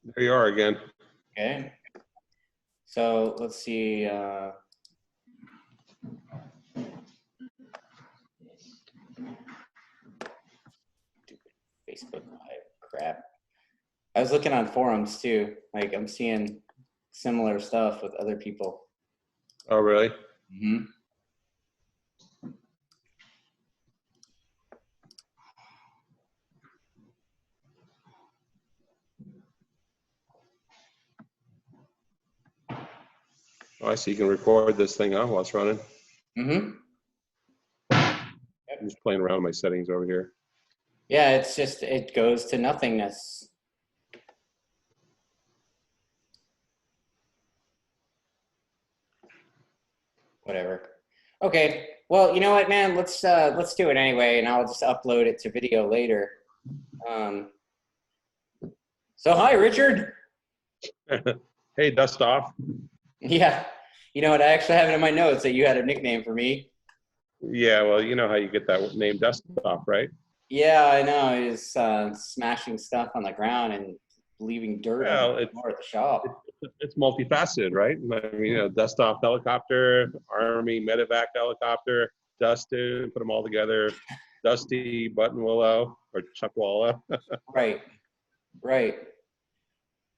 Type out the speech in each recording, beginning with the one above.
There you are again. Okay. So let's see. Facebook Live crap. I was looking on forums too. Like I'm seeing similar stuff with other people. Oh, really? Mm-hmm. Oh, I see. You can record this thing on while it's running. Mm-hmm. I'm just playing around with my settings over here. Yeah, it's just, it goes to nothingness. Whatever. Okay. Well, you know what, man? Let's do it anyway, and I'll just upload it to video later. So hi, Richard. Hey, dust off. Yeah. You know what? I actually have it in my notes that you had a nickname for me. Yeah, well, you know how you get that name, dust off, right? Yeah, I know. He's smashing stuff on the ground and leaving dirt on the floor at the shop. It's multifaceted, right? I mean, dust off helicopter, Army medevac helicopter, dusted, put them all together. Dusty, Button Willow, or Chuckwalla. Right, right.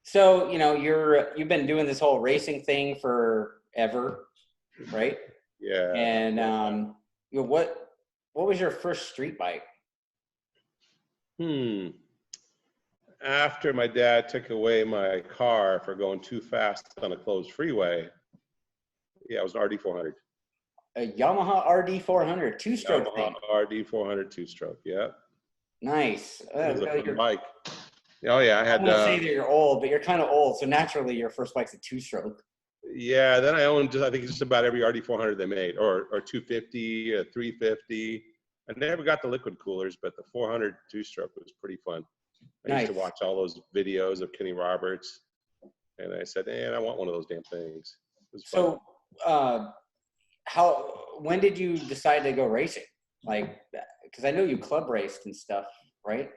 So you've been doing this whole racing thing forever, right? Yeah. And what was your first street bike? After my dad took away my car for going too fast on a closed freeway, yeah, it was an RD400. A Yamaha RD400, two-stroke Yamaha thing. RD400 two-stroke, yeah. Nice. It was a fun bike. Oh yeah, I had. I'm gonna say that you're old, but you're kind of old, so naturally your first bike's a two-stroke. Yeah, then I owned I think just about every RD400 they made, or 250, 350. I never got the liquid coolers, but the 400 two-stroke was pretty fun. I used to watch all those videos of Kenny Roberts, and I said, "Man, I want one of those damn things." It was fun. So, when did you decide to go racing? Like, because I know you club raced and stuff, right?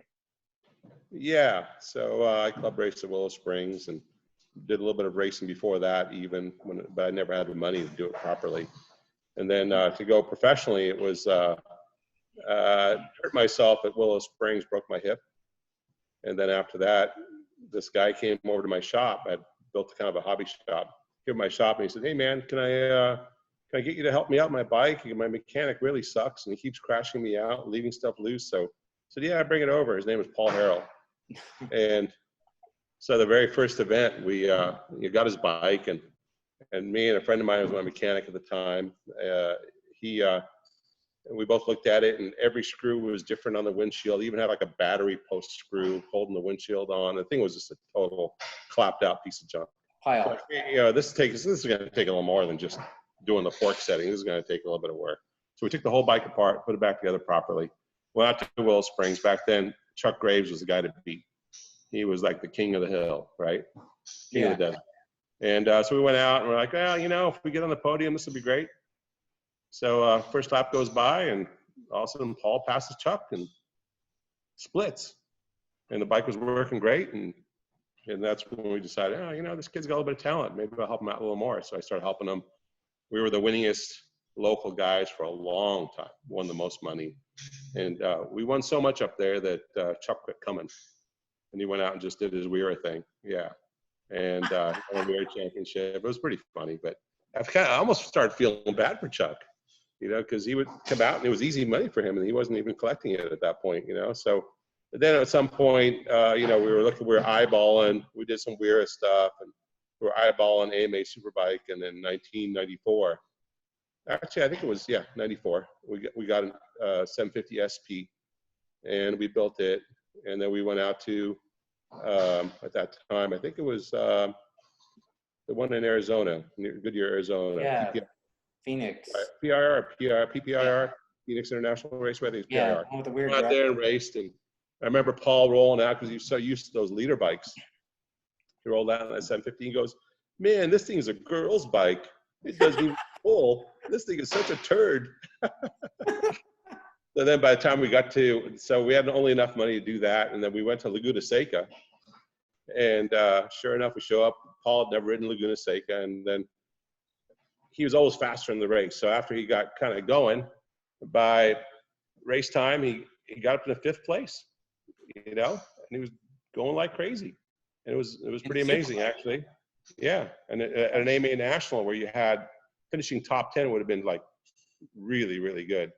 Yeah, so I club raced at Willow Springs and did a little bit of racing before that, but I never had the money to do it properly. And then to go professionally, it was hurt myself at Willow Springs, broke my hip. And then after that, this guy came over to my shop. I built kind of a hobby shop. Came to my shop and he said, "Hey man, can I get you to help me out with my bike? My mechanic really sucks and he keeps crashing me out, leaving stuff loose." So I said, "Yeah, bring it over." His name was Paul Harrell. And so the very first event, we got his bike, and me and a friend of mine who was my mechanic at the time, we both looked at it, and every screw was different on the windshield. It even had like a battery post screw holding the windshield on. The thing was just a total clapped out piece of junk. Pile. So, this is going to take a little more than just doing the fork setting. This is going to take a little bit of work. So we took the whole bike apart, put it back together properly. Went out to Willow Springs. Back then, Chuck Graves was the guy to beat. He was like the king of the hill, right? King of the desert. And so we went out and we're like, well, if we get on the podium, this would be great. So first lap goes by, and all of a sudden Paul passes Chuck and splits. And the bike was working great, and that's when we decided, this kid's got a little bit of talent. Maybe I'll help him out a little more. So I started helping him. We were the winningest local guys for a long time, won the most money. And we won so much up there that Chuck quit coming. And he went out and just did his Weir thing. Yeah. And won a Weir championship. It was pretty funny, but I almost started feeling bad for Chuck, because he would come out and it was easy money for him and he wasn't even collecting it at that point, So then at some point, we were eyeballing, we did some Weir stuff, and we were eyeballing AMA Superbike. And then 1994, actually, I think it was, 94. We got a 750 SP and we built it. And then we went out to, at that time, I think it was the one in Arizona, near Goodyear, Arizona. Yeah, Phoenix. PPIR, Phoenix International Raceway. I think it's PIR. Yeah, with the weird out there and raced. And I remember Paul rolling out because he was so used to those leader bikes. He rolled out on that 750. He goes, "Man, this thing is a girl's bike. It doesn't even pull. This thing is such a turd." So then by the time we got so we had only enough money to do that. And then we went to Laguna Seca And sure enough, we show up. Paul had never ridden Laguna Seca, and then he was always faster in the race. So after he got kind of going, by race time, he got up to 5th place, you know, and he was going like crazy. And it was pretty amazing, actually. Yeah, and at an AMA National where you had finishing top 10 would have been like really, really good.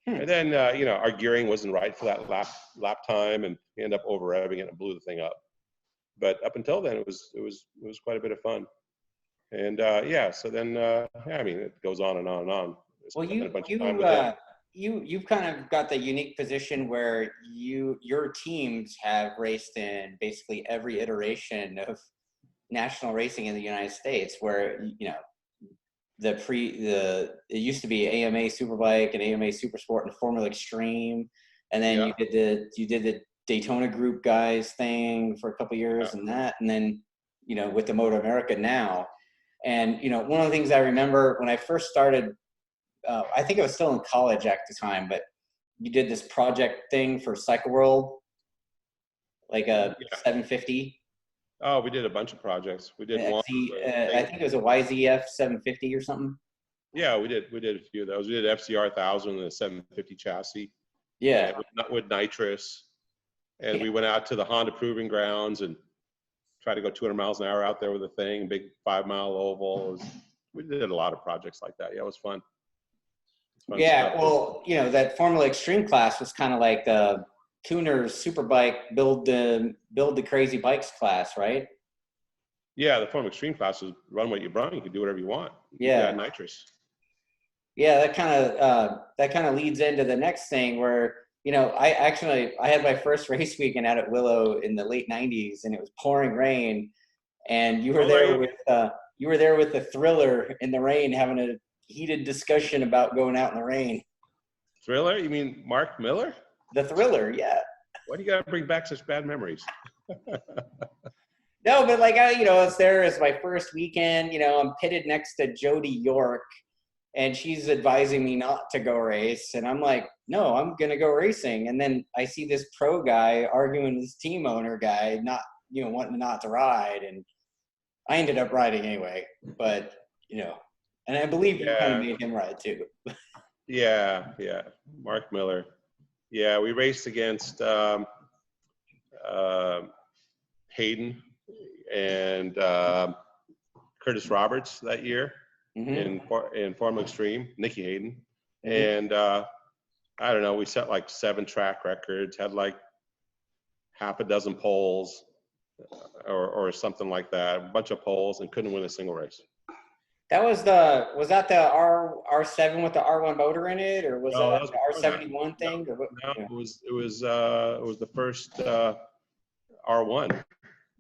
And then, you know, our gearing wasn't right for that lap time, and we ended up over revving it and blew the thing up. But up until then, it was quite a bit of fun. And yeah, so then, yeah, I mean, it goes on and on and on. Well, you've kind of got the unique position where your teams have raced in basically every iteration of national racing in the United States, where, you know, it used to be AMA Superbike and AMA Supersport and Formula Extreme, and then you did the Daytona group guys thing for a couple of years, and then, you know, with the MotoAmerica now. And, you know, one of the things I remember when I first started, I think I was still in college at the time, but you did this project thing for Cycle World, like a 750. Oh, we did a bunch of projects. We did one. I think it was a YZF-750 or something. Yeah, we did a few of those. We did FCR-1000 and the 750 chassis. Yeah. With nitrous. And we went out to the Honda Proving Grounds and tried to go 200 miles an hour out there with the thing, big 5-mile oval. We did a lot of projects like that. Yeah, it was fun. Yeah, well, you know, that Formula Extreme class was kind of like the Tuner's Superbike build the crazy bikes class, right? Yeah, the Formula Extreme class was run what you brung. You could do whatever you want. Yeah, nitrous. Yeah, that kind of leads into the next thing where, you know, I had my first race weekend out at Willow in the late '90s, and it was pouring rain, and you were there with the Thriller in the rain, having a heated discussion about going out in the rain. Thriller? You mean Mark Miller? The Thriller, yeah. Why do you got to bring back such bad memories? No, but like, you know, it's there as my first weekend. You know, I'm pitted next to Jody York, and she's advising me not to go race. And I'm like, no, I'm going to go racing. And then I see this pro guy arguing with this team owner guy, not, you know, wanting not to ride. And I ended up riding anyway. But, you know, and I believe you kind of made him ride too. Yeah. Mark Miller. Yeah, we raced against Hayden and Curtis Roberts that year. In Formula Extreme, Nicky Hayden. And I don't know, we set like 7 track records, had like half a dozen poles or something like that, a bunch of poles, and couldn't win a single race. That was that the R7 with the R1 motor in it, or was that the R71 thing? No, it was the first R1.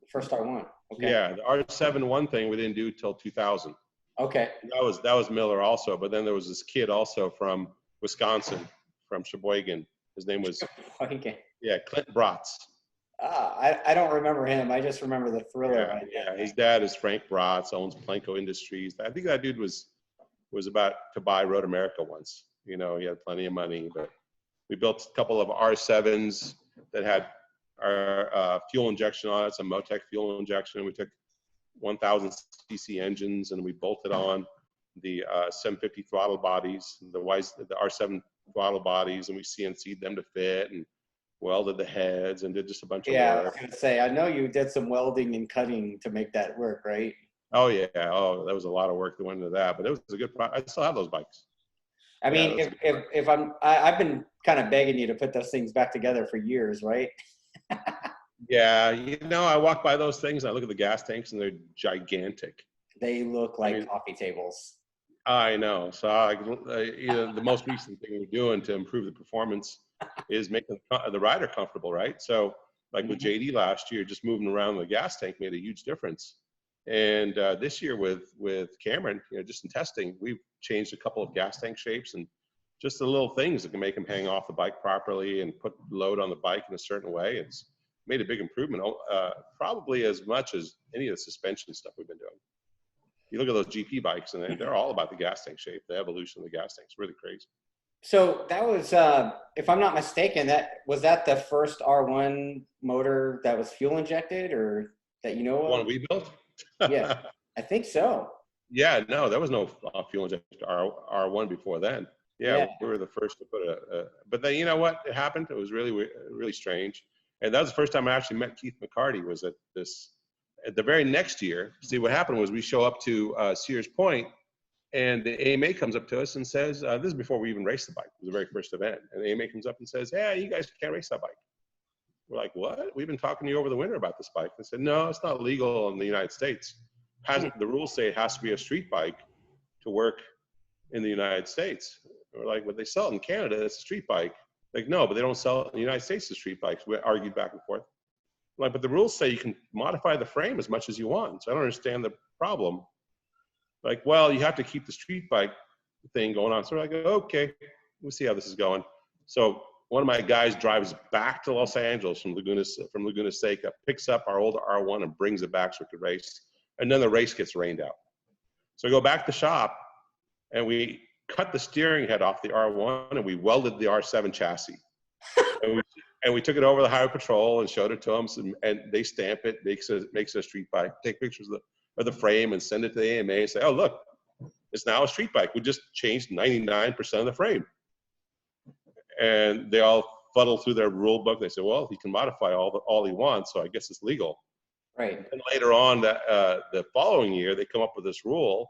First R1. Okay. Yeah, the R7 thing we didn't do till 2000. Okay. That was Miller also, but then there was this kid also from Wisconsin, from Sheboygan. His name was Clint Bratz. I don't remember him. I just remember the Thriller. Yeah. His dad is Frank Bratz, owns Plenco Industries. I think that dude was about to buy MotoAmerica once. You know, he had plenty of money, but we built a couple of R7s that had our fuel injection on it, some Motec fuel injection. We took 1,000 cc engines and we bolted on the 750 throttle bodies, the R7 throttle bodies, and we CNC'd them to fit and welded the heads and did just a bunch of work. I was going to say, I know you did some welding and cutting to make that work, right? Oh, yeah. Oh, there was a lot of work that went into that, but it was a good product. I still have those bikes. I mean, if I've been kind of begging you to put those things back together for years, right? Yeah, you know, I walk by those things, I look at the gas tanks, and they're gigantic. They look like coffee tables. I know. So the most recent thing we're doing to improve the performance is making the rider comfortable, right? So like with JD last year, just moving around the gas tank made a huge difference. And this year with Cameron, you know, just in testing, we've changed a couple of gas tank shapes and just the little things that can make him hang off the bike properly and put load on the bike in a certain way. It's made a big improvement, probably as much as any of the suspension stuff we've been doing. You look at those GP bikes, and they're all about the gas tank shape, the evolution of the gas tank. It's really crazy. So that was, if I'm not mistaken, was that the first R1 motor that was fuel injected, or? that you know One of? we built? Yeah, I think so. Yeah, no, there was no fuel injected R1 before then. Yeah, Yeah. we were the first to put but then you know what happened? It was really strange. And that was the first time I actually met Keith McCarty, was at the very next year. See, what happened was we show up to Sears Point, and the AMA comes up to us and says, this is before we even raced the bike. It was the very first event. And the AMA comes up and says, hey, you guys can't race that bike. We're like, what? We've been talking to you over the winter about this bike. They said, no, it's not legal in the United States. The rules say it has to be a street bike to work in the United States. We're like, but they sell it in Canada, it's a street bike. Like, no, but they don't sell it in the United States as street bikes. We argued back and forth. Like, but the rules say you can modify the frame as much as you want. So I don't understand the problem. Like, well, you have to keep the street bike thing going on. So we're like, okay, we'll see how this is going. So one of my guys drives back to Los Angeles from Laguna Seca, picks up our old R1 and brings it back so we could race. And then the race gets rained out. So we go back to the shop and we cut the steering head off the R1 and we welded the R7 chassis. and we took it over the highway patrol and showed it to them, and they stamp it, makes it a street bike, take pictures of the frame and send it to the AMA and say, oh, look, it's now a street bike. We just changed 99% of the frame. And they all fuddle through their rule book. They say, well, he can modify all he wants, so I guess it's legal. Right. And later on, the following year, they come up with this rule.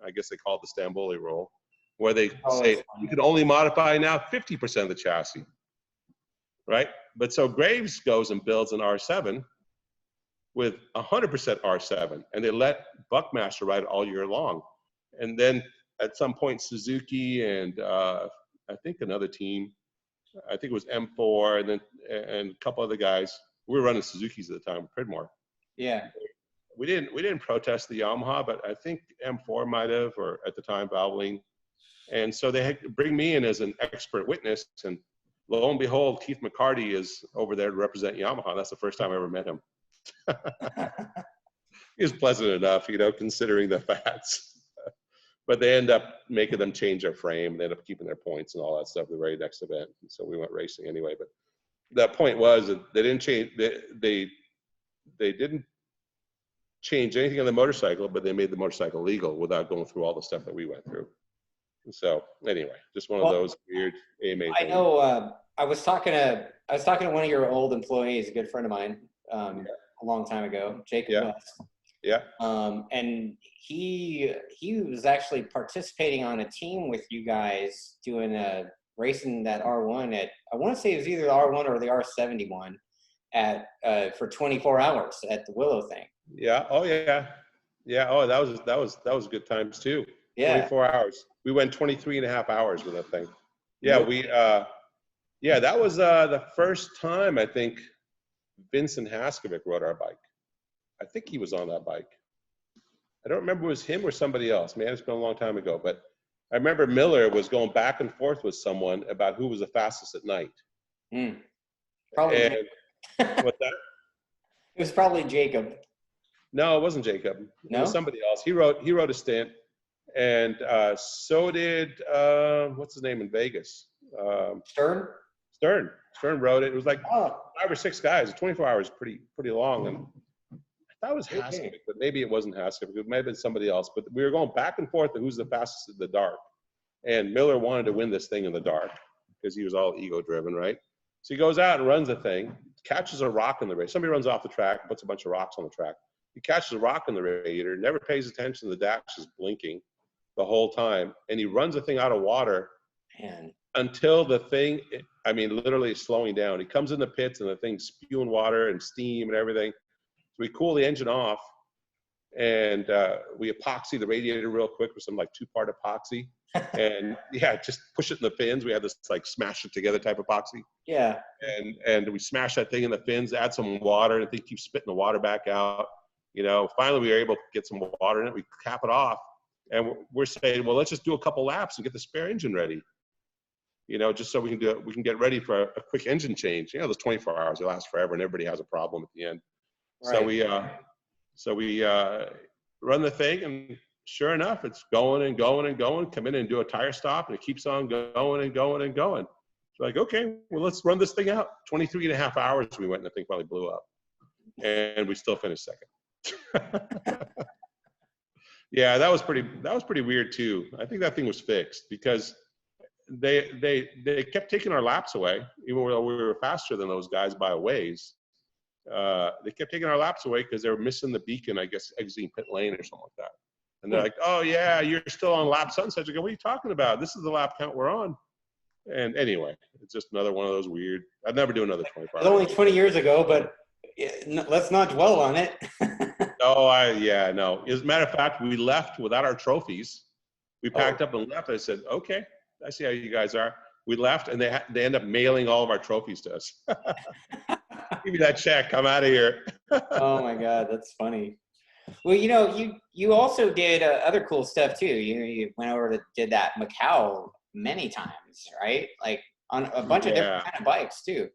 I guess they call it the Stanboli rule, where they say you can only modify now 50% of the chassis, right? But so Graves goes and builds an R7 with 100% R7, and they let Buckmaster ride it all year long. And then at some point, Suzuki and I think another team, I think it was M4, and a couple other guys. We were running Suzukis at the time, Pridmore. Yeah. We didn't protest the Yamaha, but I think M4 might have, or at the time Valvoline. And so they had to bring me in as an expert witness, and lo and behold, Keith McCarty is over there to represent Yamaha. That's the first time I ever met him. He was pleasant enough, considering the facts. But they end up making them change their frame. They end up keeping their points and all that stuff the very next event. And so we went racing anyway. But the point was that they didn't change. They didn't change anything on the motorcycle, but they made the motorcycle legal without going through all the stuff that we went through. And so anyway, just one of those weird AMA things. I know. I was talking to one of your old employees, a good friend of mine, a long time ago, Jacob West. Yeah. And he was actually participating on a team with you guys doing racing that R1 at, I want to say it was either the R1 or the R71 for 24 hours at the Willow thing. Yeah. Oh yeah. Yeah. Oh, that was good times too. Yeah. 24 hours. We went 23 and a half hours with that thing. Yeah. That was the first time I think Vincent Haskovic rode our bike. I think he was on that bike. I don't remember if it was him or somebody else. Man, it's been a long time ago. But I remember Miller was going back and forth with someone about who was the fastest at night. Probably. What's that? It was probably Jacob. No, it wasn't Jacob. No? It was somebody else. He rode a stint. And so did, what's his name in Vegas? Stern? Stern rode it. It was like 5 or 6 guys. 24 hours, pretty long. And I thought it was Haskovic, but maybe it wasn't Haskovic. It might have been somebody else. But we were going back and forth on who's the fastest in the dark. And Miller wanted to win this thing in the dark because he was all ego-driven, right? So he goes out and runs the thing, catches a rock in the race. Somebody runs off the track, puts a bunch of rocks on the track. He catches a rock in the radiator, never pays attention. The dash is blinking the whole time. And he runs the thing out of water until the thing, literally slowing down. He comes in the pits and the thing's spewing water and steam and everything. So we cool the engine off and we epoxy the radiator real quick with some like 2-part epoxy. And just push it in the fins. We had this like smash it together type epoxy. Yeah. And we smash that thing in the fins, add some water, and the thing keeps spitting the water back out. Finally we were able to get some water in it. We cap it off. And we're saying, well, let's just do a couple laps and get the spare engine ready. Just so we can get ready for a quick engine change. Those 24 hours, they last forever, and everybody has a problem at the end. Right. So we run the thing, and sure enough, it's going and going and going. Come in and do a tire stop, and it keeps on going and going and going. It's like, okay, well, let's run this thing out. 23 and a half hours we went, and the thing probably blew up. and we still finished second. Yeah, that was pretty weird too. I think that thing was fixed because they kept taking our laps away, even though we were faster than those guys by a ways. They kept taking our laps away because they were missing the beacon, I guess, exiting pit lane or something like that. And they're like, "Oh yeah, you're still on lap such." I go, "What are you talking about? This is the lap count we're on." And anyway, it's just another one of those weird. I'd never do another 24 It was only 20 years ago, but let's not dwell on it. No. As a matter of fact, we left without our trophies. We packed up and left. I said, "Okay, I see how you guys are." We left, and they end up mailing all of our trophies to us. Give me that check. I'm out of here. Oh my God, that's funny. Well, you also did other cool stuff too. You went over to did that Macau many times, right? Like on a bunch of different kind of bikes too.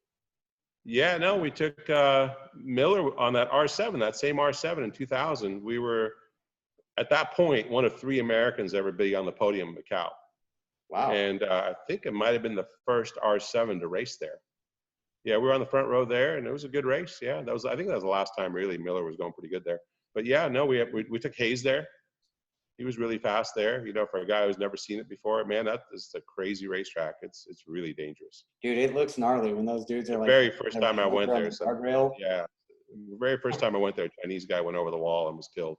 Yeah, no, we took Miller on that R7, that same R7 in 2000. We were, at that point, one of 3 Americans ever be on the podium in Macau. Wow. And I think it might have been the first R7 to race there. Yeah, we were on the front row there, and it was a good race. Yeah, I think that was the last time really Miller was going pretty good there. But yeah, no, we took Hayes there. He was really fast there. For a guy who's never seen it before, man, that is a crazy racetrack. It's really dangerous. Dude, it looks gnarly when those dudes are like. Very first time I went there. Guardrail. Yeah, very first time I went there, a Chinese guy went over the wall and was killed.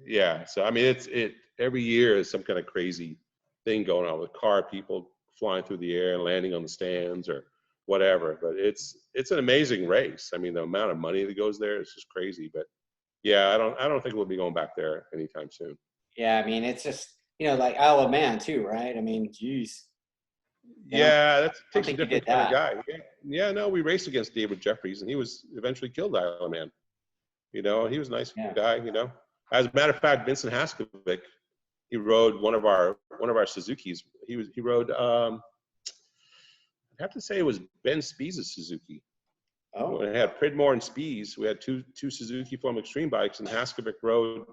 Yeah. So I mean, it every year is some kind of crazy thing going on with people flying through the air and landing on the stands or whatever. But it's an amazing race. I mean, the amount of money that goes there is just crazy. But yeah, I don't think we'll be going back there anytime soon. Yeah, I mean, it's just like Isle of Man too, right? I mean, geez. Yeah, that takes a different kind of guy. Yeah, no, we raced against David Jeffries, and he was eventually killed by Isle of Man. He was a nice guy. As a matter of fact, Vincent Haskovic, he rode one of our Suzukis. He rode. I have to say it was Ben Spies' Suzuki. Oh. We had Pridmore and Spies. We had two Suzuki Foam Extreme bikes, and Haskovic rode,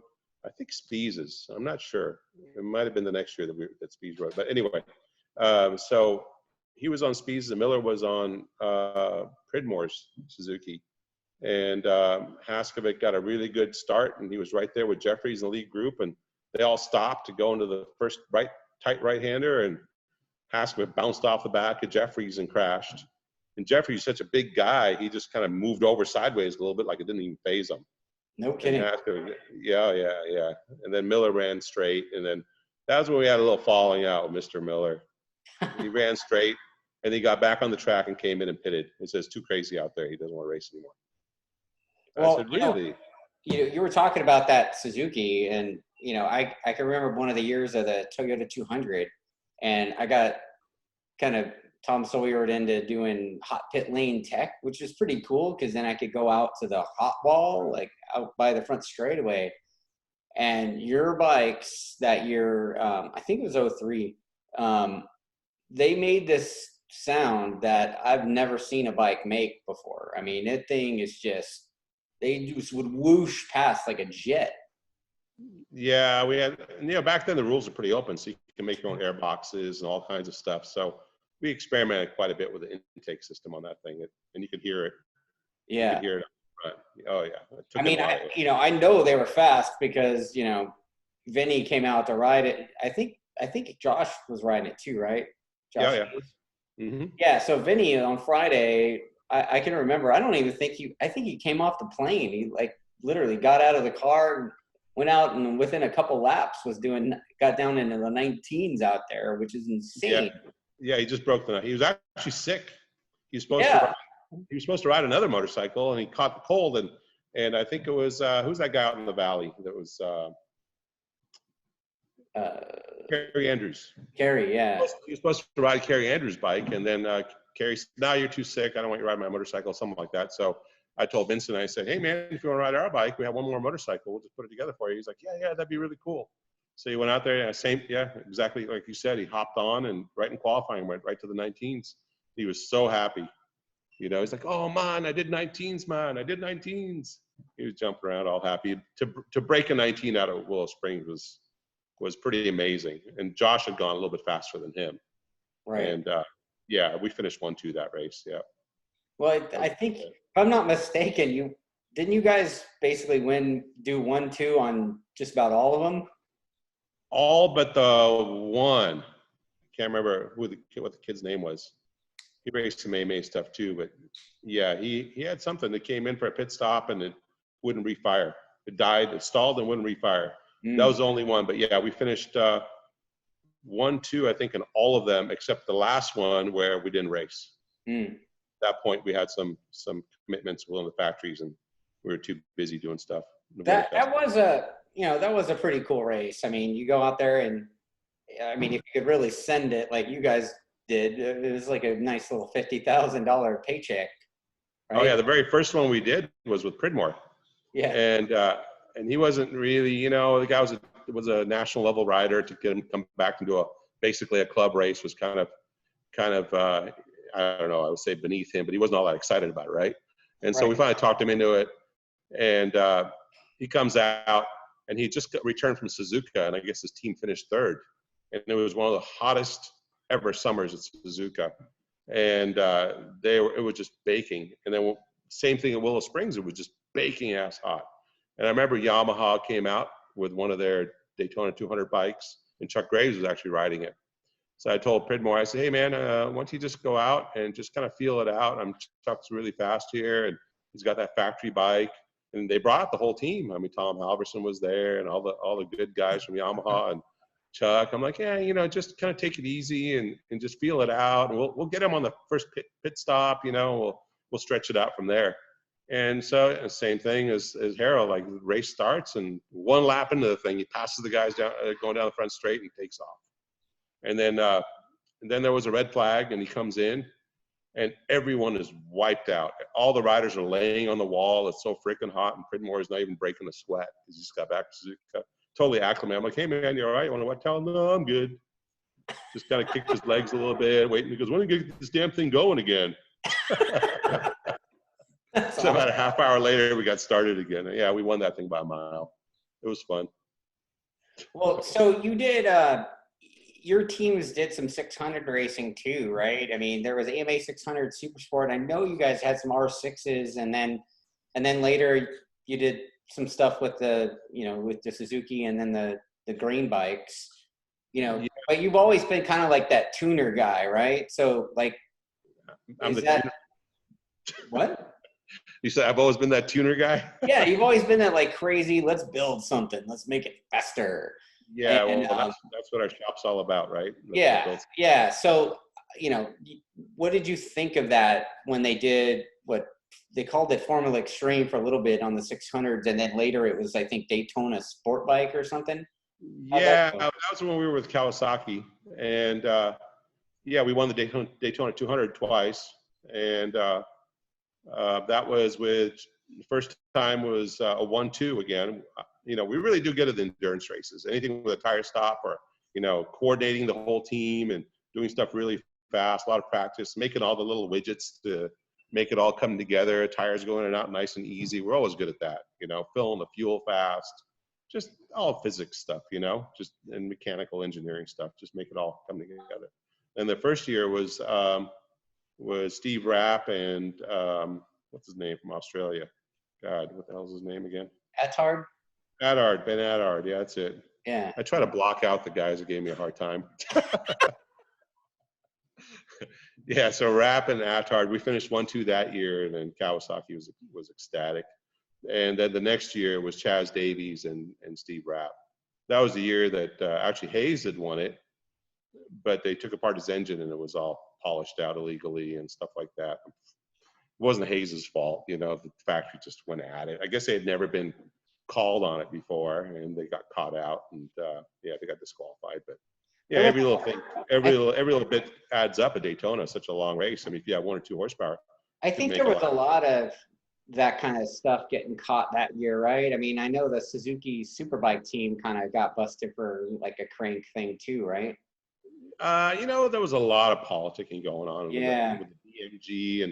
I think, Spies'. I'm not sure. It might have been the next year that Spies rode. But anyway, so he was on Spies, and Miller was on Pridmore's Suzuki. And Haskovic got a really good start, and he was right there with Jeffries in the lead group, and they all stopped to go into the first tight right-hander, and Haskovic bounced off the back of Jeffries and crashed. And Jeffries is such a big guy, he just kind of moved over sideways a little bit, like it didn't even faze him. No kidding. Yeah. And then Miller ran straight, and then that was when we had a little falling out with Mr. Miller. He ran straight, and he got back on the track and came in and pitted. He says, "Too crazy out there. He doesn't want to race anymore." Well, I said, "Really?" You were talking about that Suzuki, and I can remember one of the years of the Toyota 200, and I got kind of Tom Sawyered into doing hot pit lane tech, which is pretty cool because then I could go out to the hot wall, like out by the front straightaway. And your bikes that year, I think it was 03, they made this sound that I've never seen a bike make before. I mean, that thing is just, they just would whoosh past like a jet. Yeah, we had, back then the rules are pretty open, so you can make your own air boxes and all kinds of stuff. So we experimented quite a bit with the intake system on that thing, and you could hear it. Yeah. You could hear it. Oh yeah. I mean, I know they were fast because Vinny came out to ride it. I think Josh was riding it too, right? Josh. Yeah. Mm-hmm. Yeah. So Vinny on Friday, I can remember. I don't even think I think he came off the plane. He literally got out of the car, went out, and within a couple laps got down into the 19s out there, which is insane. Yeah, he just broke the night. He was actually sick. He was supposed to ride another motorcycle, and he caught the cold, and I think it was who's that guy out in the valley that was Kerry Andrews. Kerry, yeah. He was supposed to ride Kerry Andrews' bike, and then Kerry said, "No, you're too sick. I don't want you to ride my motorcycle," something like that. So I told Vincent, I said, "Hey man, if you want to ride our bike, we have one more motorcycle. We'll just put it together for you." He's like, "Yeah, that'd be really cool." So he went out there, exactly like you said. He hopped on, and right in qualifying went right to the 19s. He was so happy. He's like, "Oh man, I did 19s, man. I did 19s." He was jumping around all happy. To break a 19 out of Willow Springs was pretty amazing. And Josh had gone a little bit faster than him. Right. And we finished 1-2 that race. Yeah. Well, I think I'm not mistaken, didn't you guys basically do 1-2 on just about all of them? All but the one. Can't remember what the kid's name was. He raced some AMA stuff too, but yeah, he had something that came in for a pit stop and it wouldn't refire. It died, it stalled and wouldn't refire. That was the only one. But yeah, we finished 1-2, I think, in all of them except the last one where we didn't race. At that point, we had some commitments within the factories, and we were too busy doing stuff. That was a pretty cool race. I mean, you go out there and I mean, if you could really send it like you guys did, it was like a nice little $50,000 paycheck. Right? Oh yeah, the very first one we did was with Pridmore. Yeah. And he wasn't really, the guy was a national level rider. To get him to come back and do basically a club race was kind of I don't know, I would say beneath him, but he wasn't all that excited about it, right? And so we finally talked him into it, and he comes out, and he just returned from Suzuka, and I guess his team finished third, and it was one of the hottest ever summers at Suzuka, and it was just baking. And then same thing at Willow Springs, it was just baking ass hot. And I remember Yamaha came out with one of their Daytona 200 bikes, and Chuck Graves was actually riding it. So I told Pridmore, I said, hey man, why don't you just go out and just kind of feel it out? Chuck's really fast here, and he's got that factory bike. And they brought out the whole team. I mean, Tom Halverson was there, and all the good guys from Yamaha and Chuck. I'm like, yeah, just kind of take it easy and just feel it out. And we'll get him on the first pit stop. We'll stretch it out from there. And so same thing as Harold. Like the race starts, and one lap into the thing, he passes the guys down going down the front straight and takes off. And then there was a red flag, and he comes in, and everyone is wiped out. All the riders are laying on the wall. It's so freaking hot, and Pridmore is not even breaking a sweat. He just got back to Suzuka, totally acclimated. I'm like, hey man, you all right? You want a wet towel? No, I'm good. Just kind of kicked his legs a little bit, waiting. He goes, when are you going to get this damn thing going again? So about a half hour later, we got started again. Yeah, we won that thing by a mile. It was fun. Well, so you did, your teams did some 600 racing too, right? I mean, there was AMA 600 Supersport. I know you guys had some R6s, and then later you did some stuff with the Suzuki, and then the green bikes, but you've always been kind of like that tuner guy, right? So like, what? You said I've always been that tuner guy? Yeah, you've always been that like crazy, let's build something, let's make it faster. Yeah, that's what our shop's all about, right? Yeah. So, what did you think of that when they did what they called it Formula Extreme for a little bit on the 600s, and then later it was, I think, Daytona Sport Bike or something? Yeah, that was when we were with Kawasaki, and we won the Daytona 200 twice, and that was the first time was a 1-2 again. We really do good at the endurance races. Anything with a tire stop or, coordinating the whole team and doing stuff really fast, a lot of practice, making all the little widgets to make it all come together, tires going in and out nice and easy. We're always good at that, filling the fuel fast, just all physics stuff, just and mechanical engineering stuff, just make it all come together. And the first year was Steve Rapp and what's his name from Australia? God, what the hell's his name again? Attard? Ben Attard, yeah, that's it. Yeah. I try to block out the guys that gave me a hard time. Yeah, so Rapp and Attard, we finished 1-2 that year, and then Kawasaki was ecstatic. And then the next year was Chaz Davies and Steve Rapp. That was the year that actually Hayes had won it, but they took apart his engine and it was all polished out illegally and stuff like that. It wasn't Hayes' fault, the factory just went at it. I guess they had never been called on it before, and they got caught out, and they got disqualified. But yeah, every little thing, every little bit adds up at Daytona. Such a long race. I mean, if you have 1 or 2 horsepower, I think there was a lot of that kind of stuff getting caught that year, right? I mean, I know the Suzuki Superbike team kind of got busted for like a crank thing too, right? There was a lot of politicking going on with the DMG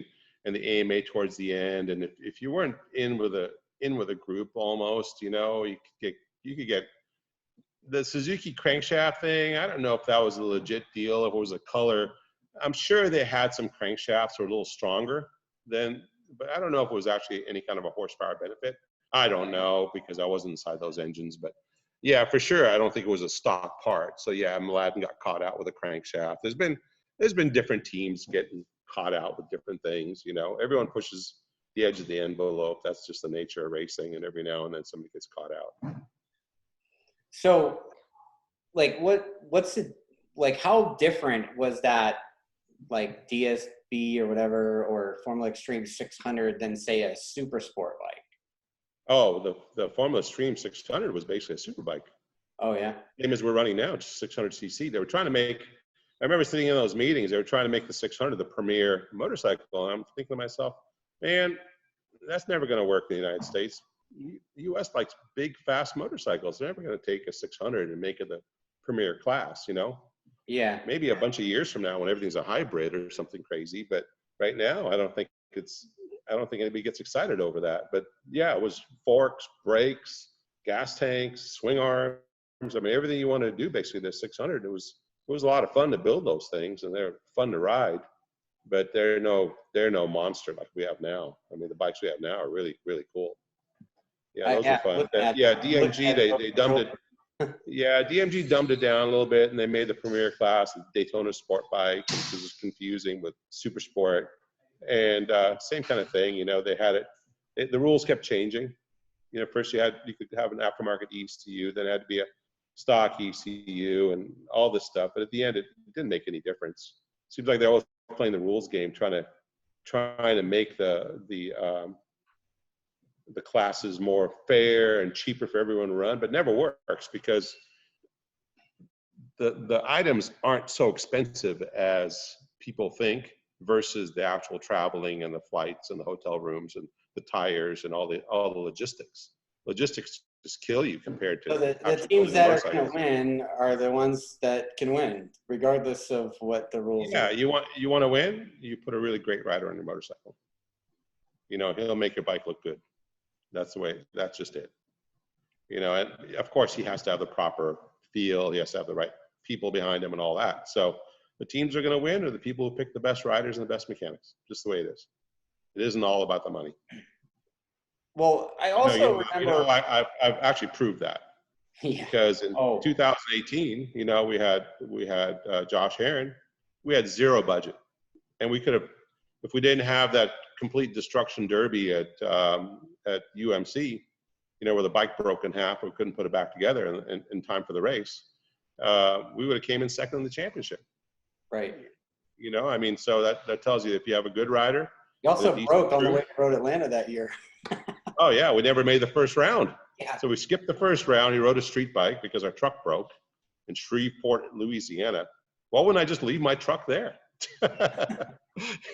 and the AMA towards the end, and if you weren't in with a group almost, you could get the Suzuki crankshaft thing. I don't know if that was a legit deal, if it was a color. I'm sure they had some crankshafts that were a little stronger than but I don't know if it was actually any kind of a horsepower benefit. I don't know because I wasn't inside those engines, but yeah, for sure. I don't think it was a stock part. So yeah, Mladen got caught out with a crankshaft. There's been different teams getting caught out with different things. You know, everyone pushes the edge of the envelope. That's just the nature of racing, and every now and then somebody gets caught out. So, like, what's it like? How different was that, like DSB or whatever, or Formula Extreme 600 than say a super sport bike? Oh, the Formula Stream 600 was basically a super bike. Oh yeah. Same as we're running now, just 600 cc. They were trying to make. I remember sitting in those meetings. They were trying to make the 600 the premier motorcycle. And I'm thinking to myself, man, that's never going to work in the United States. U.S. likes big, fast motorcycles. They're never going to take a 600 and make it the premier class. You know. Yeah. Maybe a bunch of years from now when everything's a hybrid or something crazy. But right now, I don't think anybody gets excited over that. But yeah, it was forks, brakes, gas tanks, swing arms. I mean, everything you want to do basically. The 600. It was a lot of fun to build those things, and they're fun to ride. But they're no monster like we have now. I mean, the bikes we have now are really, really cool. Yeah, those are fun. Yeah, DMG they dumbed it. Yeah, DMG dumbed it down a little bit, and they made the premier class the Daytona sport bike, which was confusing with super sport. And same kind of thing, you know, they had the rules kept changing. You know, first you could have an aftermarket ECU, then it had to be a stock ECU and all this stuff. But at the end, it didn't make any difference. Seems like they're always playing the rules game, trying to make the classes more fair and cheaper for everyone to run, but never works because the items aren't so expensive as people think versus the actual traveling and the flights and the hotel rooms and the tires and all the logistics. Logistics just kill you compared to. So the teams that are going to win are the ones that can win, regardless of what the rules are. Yeah, you want to win, you put a really great rider on your motorcycle. You know, he'll make your bike look good. That's just it. You know, and of course he has to have the proper feel. He has to have the right people behind him and all that. So the teams are going to win are the people who pick the best riders and the best mechanics, just the way it is. It isn't all about the money. Well, I also remember. I've actually proved that. Yeah. Because in 2018, you know, we had Josh Herron. We had zero budget, and we could have, if we didn't have that complete destruction derby at UMC, you know, where the bike broke in half, we couldn't put it back together in time for the race. We would have came in second in the championship. Right. You know, I mean, so that tells you if you have a good rider. You also broke on the way to Road Atlanta that year. Oh yeah, we never made the first round. Yeah. So we skipped the first round. He rode a street bike because our truck broke in Shreveport, Louisiana. Why wouldn't I just leave my truck there?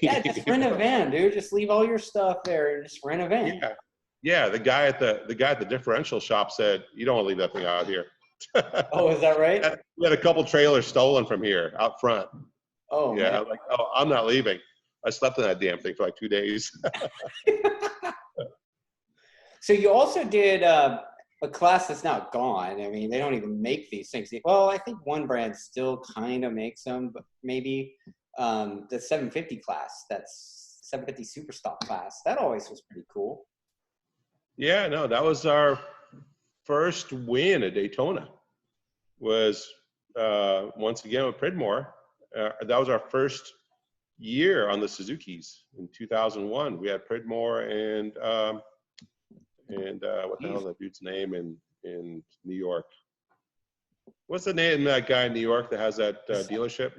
Yeah, just rent a van, dude. Just leave all your stuff there and just rent a van. Yeah. The guy at the differential shop said, "You don't want to leave that thing out here." Oh, is that right? We had a couple trailers stolen from here out front. Oh yeah. Man. I'm like, oh, I'm not leaving. I slept in that damn thing for like 2 days. So you also did a class that's now gone. I mean, they don't even make these things. Well, I think one brand still kind of makes them, but maybe the 750 class, that's 750 super stock class. That always was pretty cool. Yeah, no, that was our first win at Daytona. Was once again with Pridmore. That was our first year on the Suzukis in 2001. We had Pridmore and what the hell is that dude's name in New York? What's the name of that guy in New York that has that dealership?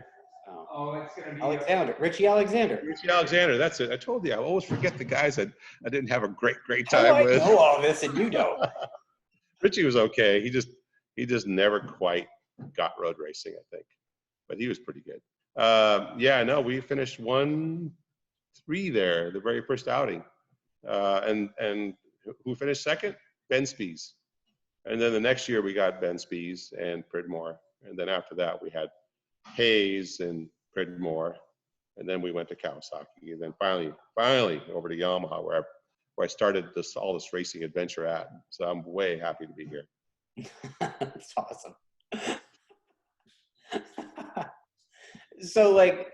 Oh, it's gonna be Alexander. Richie Alexander. Richie Alexander. That's it. I told you. I always forget the guys that I didn't have a great time How do I with. know all this and you don't? Richie was okay. He just never quite got road racing, I think, but he was pretty good. Yeah, no, we finished 1-3 there, the very first outing, and who finished second? Ben Spies. And then the next year we got Ben Spies and Pridmore, and then after that we had Hayes and Pridmore, and then we went to Kawasaki, and then finally over to Yamaha, where I started all this racing adventure at. So I'm way happy to be here. That's awesome. So, like,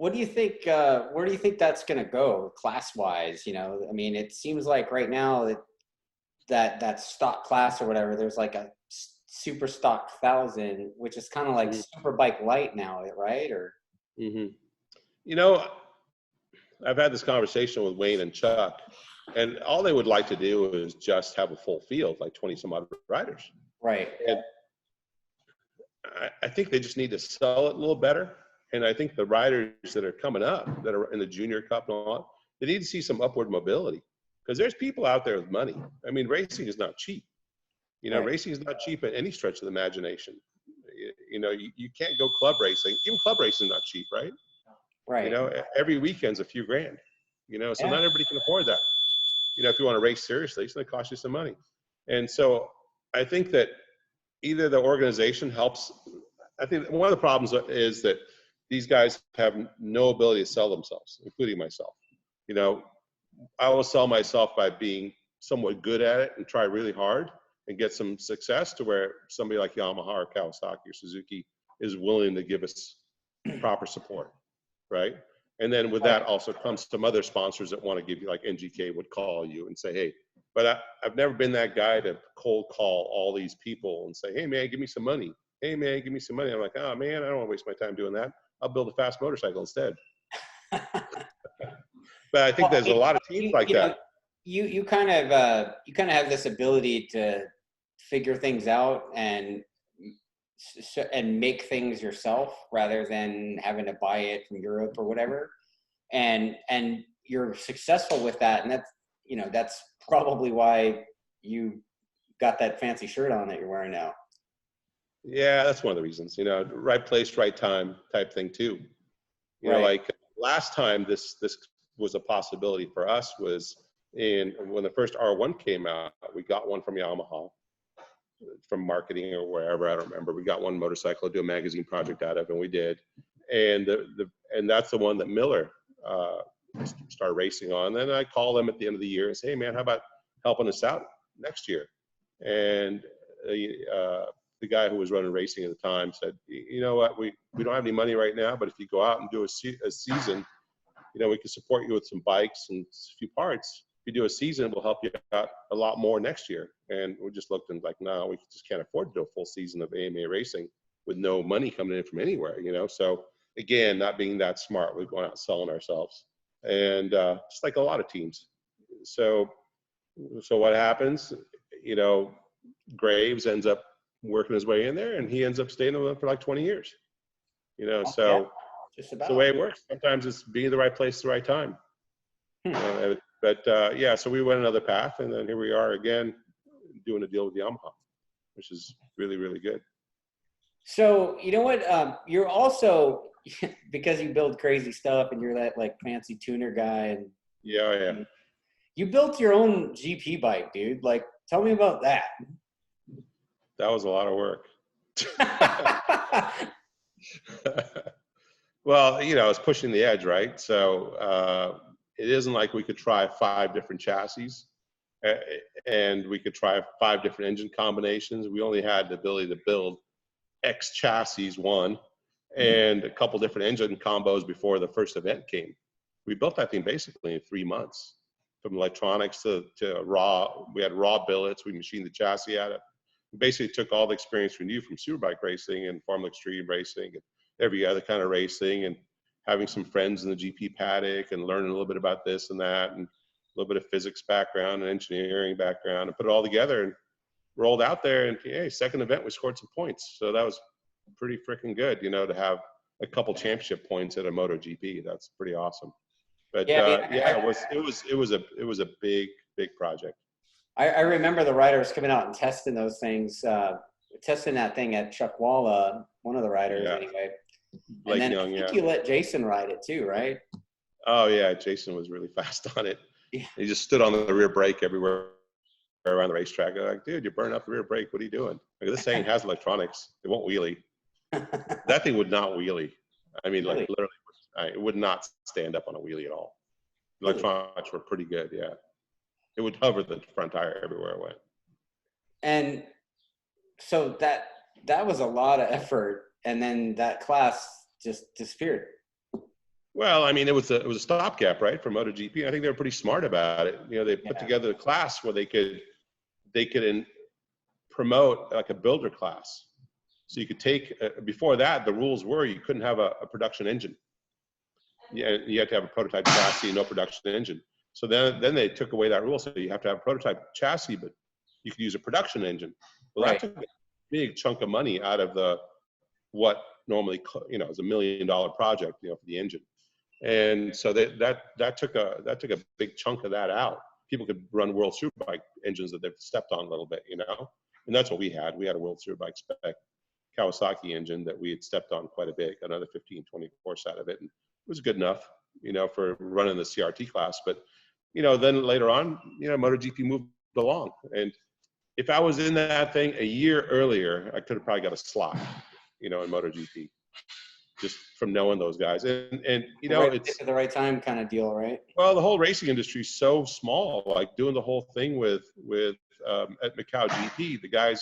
what do you think, where do you think that's going to go class wise? You know, I mean, it seems like right now that stock class or whatever, there's like a super stock 1000, which is kind of like Superbike light now, right? Or You know, I've had this conversation with Wayne and Chuck, and all they would like to do is just have a full field, like 20 some odd riders. right. And I think they just need to sell it a little better. And I think the riders that are coming up, that are in the junior cup and all that, they need to see some upward mobility, because there's people out there with money. I mean, racing is not cheap. You know, Right. racing is not cheap at any stretch of the imagination. You know, you can't go club racing. Even club racing is not cheap, right? Right. You know, every weekend's a few grand. You know, so Yeah. not everybody can afford that. You know, if you want to race seriously, it's going to cost you some money. And so I think that either the organization helps. I think one of the problems is that these guys have no ability to sell themselves, including myself. You know, I will sell myself by being somewhat good at it and try really hard and get some success, to where somebody like Yamaha or Kawasaki or Suzuki is willing to give us proper support, right? And then with that also comes some other sponsors that want to give you, like NGK would call you and say, hey, but I've never been that guy to cold call all these people and say, hey man, give me some money. Hey man, give me some money. I'm like, oh man, I don't want to waste my time doing that. I'll build a fast motorcycle instead. But I think there's a lot of teams like that. You kind of have this ability to figure things out and make things yourself rather than having to buy it from Europe or whatever. And you're successful with that. And that's probably why you got that fancy shirt on that you're wearing now. Yeah, that's one of the reasons, you know, right place, right time type thing too. You know, like last time this was a possibility for us was when the first R1 came out. We got one from Yamaha, from marketing or wherever, I don't remember. We got one motorcycle to do a magazine project out of, and we did. And and that's the one that Miller started racing on. Then I call them at the end of the year and say, hey man, how about helping us out next year? And the guy who was running racing at the time said, you know what, we don't have any money right now, but if you go out and do a season, you know, we can support you with some bikes and a few parts. If you do a season, we'll help you out a lot more next year. And we just looked and like, no, we just can't afford to do a full season of AMA racing with no money coming in from anywhere, you know? So again, not being that smart, we're going out selling ourselves. And just like a lot of teams. So what happens, you know, Graves ends up working his way in there, and he ends up staying with them for like 20 years. You know, so it's the way it works. Sometimes it's be the right place at the right time. But yeah, so we went another path, and then here we are again doing a deal with Yamaha, which is really, really good. So you know what? You're also, because you build crazy stuff and you're that like fancy tuner guy, and yeah, I am. You built your own GP bike, dude. Like, tell me about that. That was a lot of work. Well, you know, it's pushing the edge, right? So it isn't like we could try 5 different chassis and we could try 5 different engine combinations. We only had the ability to build X chassis, one, and a couple different engine combos before the first event came. We built that thing basically in 3 months, from electronics to raw. We had raw billets. We machined the chassis out of it. We basically took all the experience we knew from Superbike racing and Formula Extreme racing and every other kind of racing, and having some friends in the GP paddock and learning a little bit about this and that, and a little bit of physics background and engineering background, and put it all together and rolled out there. And hey, second event, we scored some points. So that was pretty freaking good, you know, to have a couple championship points at a MotoGP. That's pretty awesome. But it was a big project. I remember the riders coming out and testing those things, testing that thing at Chuckwalla, one of the riders anyway. And then I think you let Jason ride it too, right? Oh yeah, Jason was really fast on it. Yeah. He just stood on the rear brake everywhere around the racetrack. I'm like, dude, you're burning up the rear brake. What are you doing? Like, this thing has electronics. It won't wheelie. That thing would not wheelie. I mean, like literally, it would not stand up on a wheelie at all. The electronics were pretty good, yeah. It would hover the front tire everywhere it went. And so that was a lot of effort, and then that class just disappeared. Well, I mean, it was a stopgap, right, for MotoGP. I think they were pretty smart about it. You know, they put together a class where they could promote like a builder class. So you could take, before that, the rules were you couldn't have a production engine. You had to have a prototype chassis, no production engine. So then they took away that rule. So you have to have a prototype chassis, but you could use a production engine. Well, that took a big chunk of money out of what normally, you know, is $1 million project, you know, for the engine. And so that took a big chunk of that out. People could run World Superbike engines that they've stepped on a little bit, you know, and that's what we had. We had a World Superbike spec Kawasaki engine that we had stepped on quite a bit, got another 15, 20 horse out of it, and it was good enough, you know, for running the CRT class. But, you know, then later on, you know, MotoGP moved along, and if I was in that thing a year earlier, I could have probably got a slot, you know, in MotoGP, just from knowing those guys. And you know, it's at the right time kind of deal, right? Well, the whole racing industry is so small. Like doing the whole thing with at Macau GP, the guys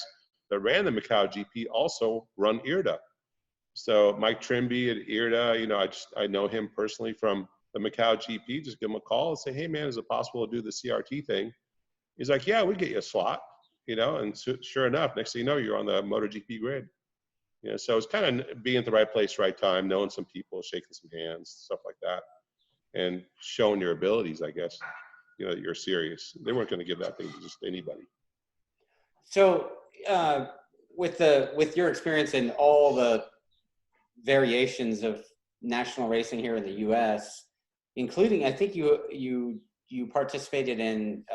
that ran the Macau GP also run IRDA. So Mike Trimby at IRDA, you know, I know him personally from the Macau GP. Just give him a call and say, hey man, is it possible to do the CRT thing? He's like, yeah, we get you a slot, you know. And so, sure enough, next thing you know, you're on the MotoGP grid. You know, so it's kind of being at the right place, right time, knowing some people, shaking some hands, stuff like that, and showing your abilities, I guess, you know, that you're serious. They weren't going to give that thing to just anybody. So with your experience in all the variations of national racing here in the U.S., including, I think you participated in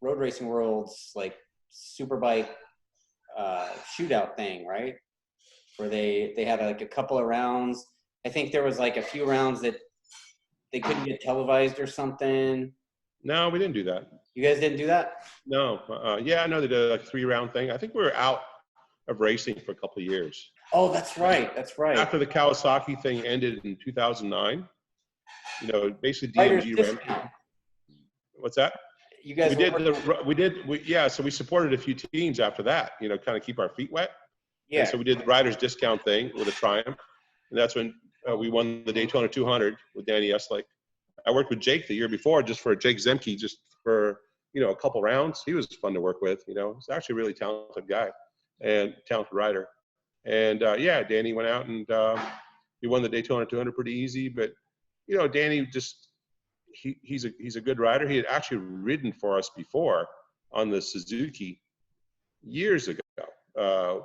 Road Racing World's like Superbike shootout thing, right? Where they had like a couple of rounds. I think there was like a few rounds that they couldn't get televised or something. No, we didn't do that. You guys didn't do that? No. Yeah, I know they did like a 3-round thing. I think we were out of racing for a couple of years. Oh, that's right. That's right. After the Kawasaki thing ended in 2009, you know, basically DMG ran. What's that? You guys So we supported a few teams after that, you know, kind of keep our feet wet. Yeah. And so we did the Riders Discount thing with a Triumph, and that's when we won the Daytona 200 with Danny Eslick. I worked with Jake the year before, just for Jake Zemke, just for, you know, a couple rounds. He was fun to work with. You know, he's actually a really talented guy and talented rider. And yeah, Danny went out and he won the Daytona 200 pretty easy. But you know, Danny just he's a good rider. He had actually ridden for us before on the Suzuki years ago.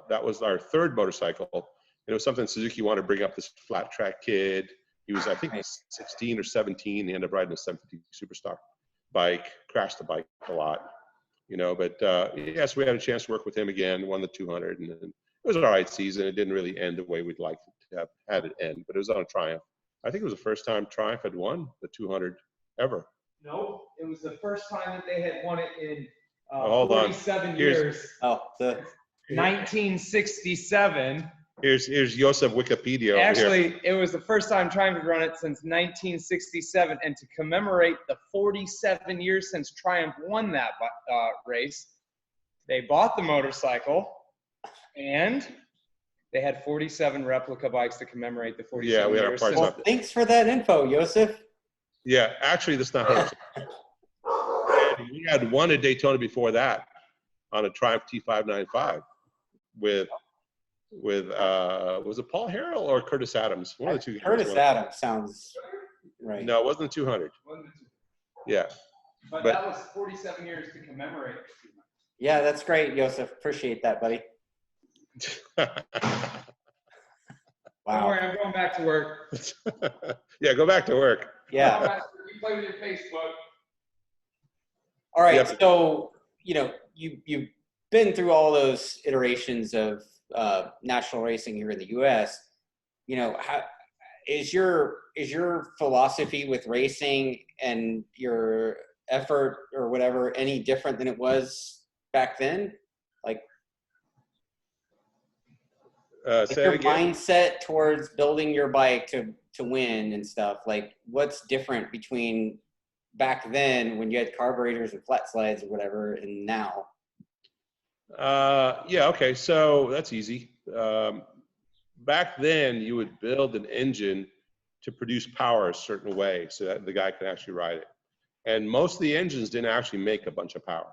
That was our third motorcycle. It was something Suzuki wanted to bring up, this flat track kid. He was, I think, 16 or 17. He ended up riding a 750 Superstar bike, crashed the bike a lot, you know. But yes, we had a chance to work with him again, won the 200, and it was an all right season. It didn't really end the way we'd like to have had it end, but it was on a Triumph. I think it was the first time Triumph had won the 200 ever. No, it was the first time that they had won it in 47 years. Oh, 1967. Here's Joseph Wikipedia. Actually, it was the first time Triumph had run it since 1967, and to commemorate the 47 years since Triumph won that race, they bought the motorcycle, and they had 47 replica bikes to commemorate the 47 Yeah, we had years. our parts. well, thanks for that info, Joseph. Yeah, actually, that's not 100%. We had won at Daytona before that on a Triumph T595 with was it Paul Harrell or Curtis Adams? One of the two. Curtis Adams sounds right. No, it wasn't the 200. Yeah. But that was 47 years to commemorate. Yeah, that's great, Joseph. Appreciate that, buddy. Don't worry, I'm going back to work. Yeah, go back to work. Yeah. You play with your Facebook. All right. Yep. So, you know, you've been through all those iterations of national racing here in the U.S. You know, how is your philosophy with racing and your effort or whatever any different than it was back then? Like your mindset towards building your bike to win and stuff, like what's different between back then when you had carburetors and flat slides or whatever and now? Yeah, okay, so that's easy. Back then you would build an engine to produce power a certain way so that the guy can actually ride it. And most of the engines didn't actually make a bunch of power.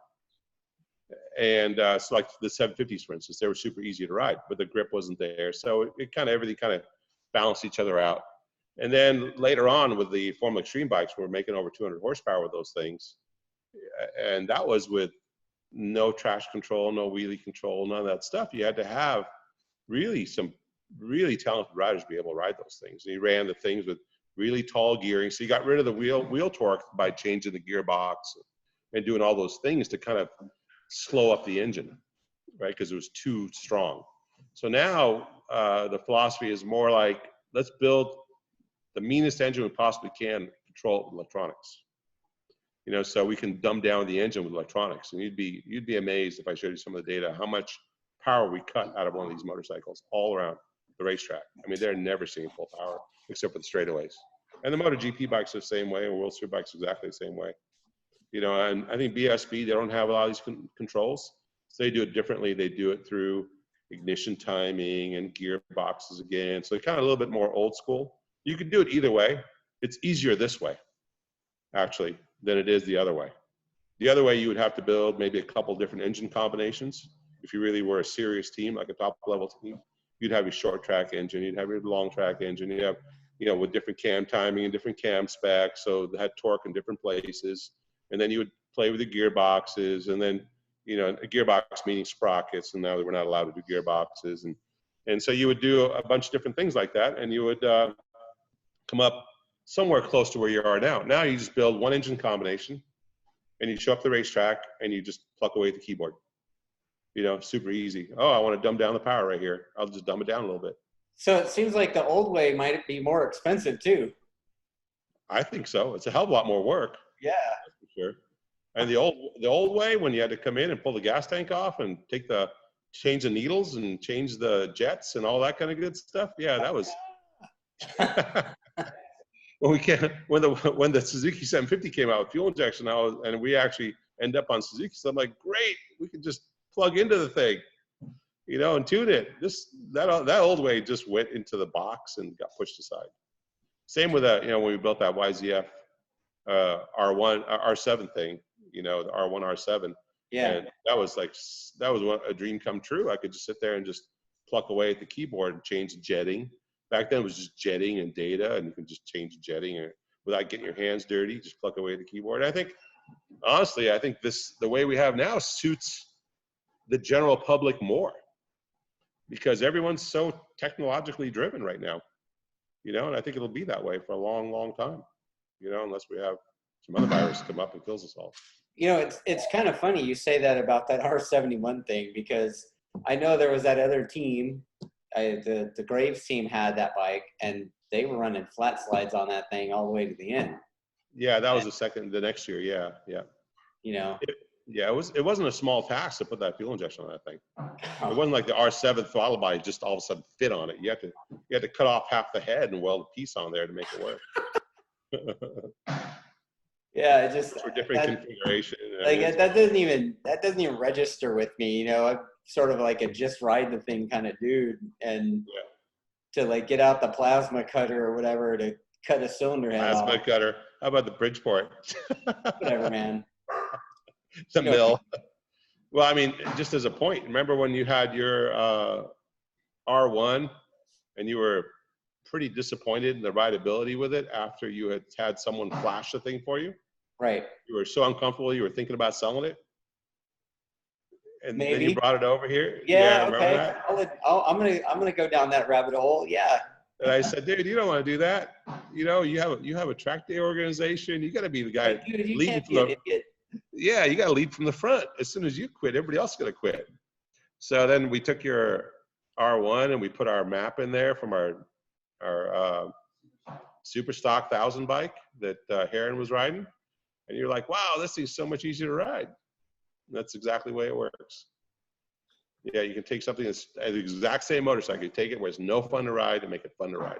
And so like the 750s, for instance, they were super easy to ride, but the grip wasn't there. So it kind of, everything kind of balanced each other out. And then later on with the Formula Extreme bikes, we were making over 200 horsepower with those things. And that was with no traction control, no wheelie control, none of that stuff. You had to have really some really talented riders to be able to ride those things. And you ran the things with really tall gearing. So you got rid of the wheel torque by changing the gearbox and doing all those things to kind of slow up the engine, right? Because it was too strong. So now the philosophy is more like, let's build the meanest engine we possibly can, control it with electronics. You know, so we can dumb down the engine with electronics. And you'd be amazed if I showed you some of the data, how much power we cut out of one of these motorcycles all around the racetrack. I mean, they're never seeing full power except for the straightaways. And the MotoGP bikes are the same way, and World Superbikes exactly the same way. You know, and I think BSB, they don't have a lot of these controls. So they do it differently. They do it through ignition timing and gearboxes again. So kind of a little bit more old school. You could do it either way. It's easier this way, actually, than it is the other way. The other way, you would have to build maybe a couple different engine combinations. If you really were a serious team, like a top level team, you'd have your short track engine, you'd have your long track engine, you'd have, you know, with different cam timing and different cam specs. So they had torque in different places. And then you would play with the gearboxes, and then, you know, a gearbox meaning sprockets, and now we're not allowed to do gearboxes. And so you would do a bunch of different things like that, and you would come up somewhere close to where you are now. Now you just build one engine combination, and you show up the racetrack, and you just pluck away at the keyboard. You know, super easy. Oh, I want to dumb down the power right here. I'll just dumb it down a little bit. So it seems like the old way might be more expensive too. I think so. It's a hell of a lot more work. Yeah. That's for sure. And the old way, when you had to come in and pull the gas tank off and change the needles and change the jets and all that kind of good stuff. Yeah, that was when the Suzuki 750 came out with fuel injection, and we actually end up on Suzuki. So I'm like, great, we could just plug into the thing, you know, and tune it. That old way just went into the box and got pushed aside. Same with that, you know, when we built that YZF R7 thing, you know, the R1 R7. Yeah. And that was a dream come true. I could just sit there and just pluck away at the keyboard and change jetting. Back then it was just jetting and data, and you can just change jetting without getting your hands dirty. Just pluck away at the keyboard. I think, honestly, the way we have now suits the general public more, because everyone's so technologically driven right now, you know, and I think it'll be that way for a long, long time, you know, unless we have some other virus come up and kills us all. You know, it's kind of funny you say that about that R71 thing, because I know there was that other team, the Graves team had that bike, and they were running flat slides on that thing all the way to the end. Yeah, that was the next year. Yeah. You know. It wasn't a small task to put that fuel injection on that thing. It wasn't like the R7 throttle body just all of a sudden fit on it. You had to cut off half the head and weld a piece on there to make it work. Yeah, it just for different configuration. Like that doesn't even register with me. You know, I'm sort of like a just ride the thing kind of dude, and to like get out the plasma cutter or whatever to cut a cylinder head off. Plasma cutter. How about the Bridgeport? Whatever, man. The mill. Well, I mean, just as a point, remember when you had your R1 and you were pretty disappointed in the rideability with it after you had someone flash the thing for you? Right. You were so uncomfortable, you were thinking about selling it? And Maybe. then you brought it over here? Yeah, okay. I'm gonna go down that rabbit hole. Yeah. And I said, dude, you don't want to do that. You know, you have a track day organization. You got to be the guy leading from the Yeah, you got to lead from the front. As soon as you quit, everybody else is going to quit. So then we took your R1 and we put our map in there from our super stock 1000 bike that Heron was riding. And you're like, wow, this thing's so much easier to ride. And that's exactly the way it works. Yeah, you can take something that's the exact same motorcycle, you take it where it's no fun to ride and make it fun to ride.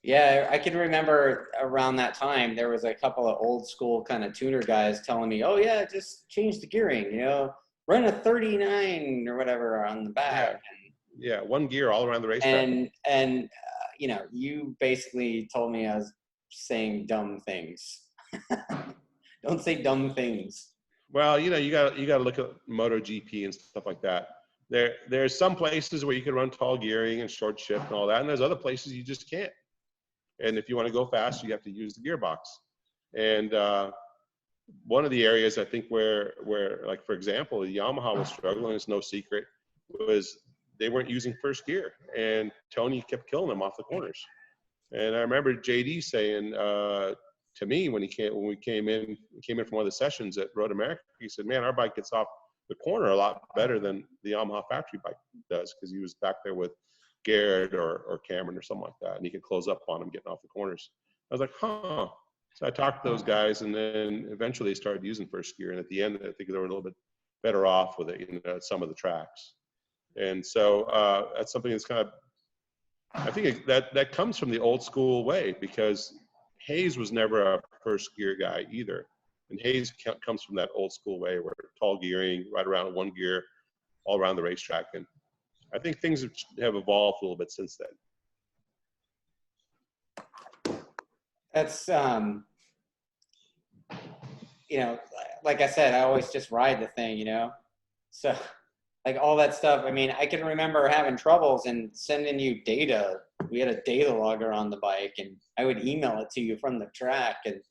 Yeah, I can remember around that time, there was a couple of old school kind of tuner guys telling me, oh yeah, just change the gearing, you know, run a 39 or whatever on the back. Yeah, one gear all around the racetrack. And you basically told me I was saying dumb things. Don't say dumb things. Well, you got to look at MotoGP and stuff like that. There's some places where you can run tall gearing and short shift and all that, and there's other places you just can't. And if you want to go fast, you have to use the gearbox. And one of the areas I think where like, for example, Yamaha was struggling, it's no secret, was they weren't using first gear, and Tony kept killing them off the corners. And I remember JD saying to me when we came in from one of the sessions at MotoAmerica, he said, "Man, our bike gets off the corner a lot better than the Yamaha factory bike does," because he was back there with Garrett or Cameron or something like that, and he could close up on them getting off the corners. I was like, huh. So I talked to those guys, and then eventually they started using first gear. And at the end, I think they were a little bit better off with it, at some of the tracks. And so that's something that's kind of, I think that comes from the old school way, because Hayes was never a first gear guy either. And Hayes comes from that old school way where tall gearing, right around one gear, all around the racetrack. And I think things have evolved a little bit since then. That's, like I said, I always just ride the thing, so like all that stuff. I mean, I can remember having troubles and sending you data. We had a data logger on the bike, and I would email it to you from the track, and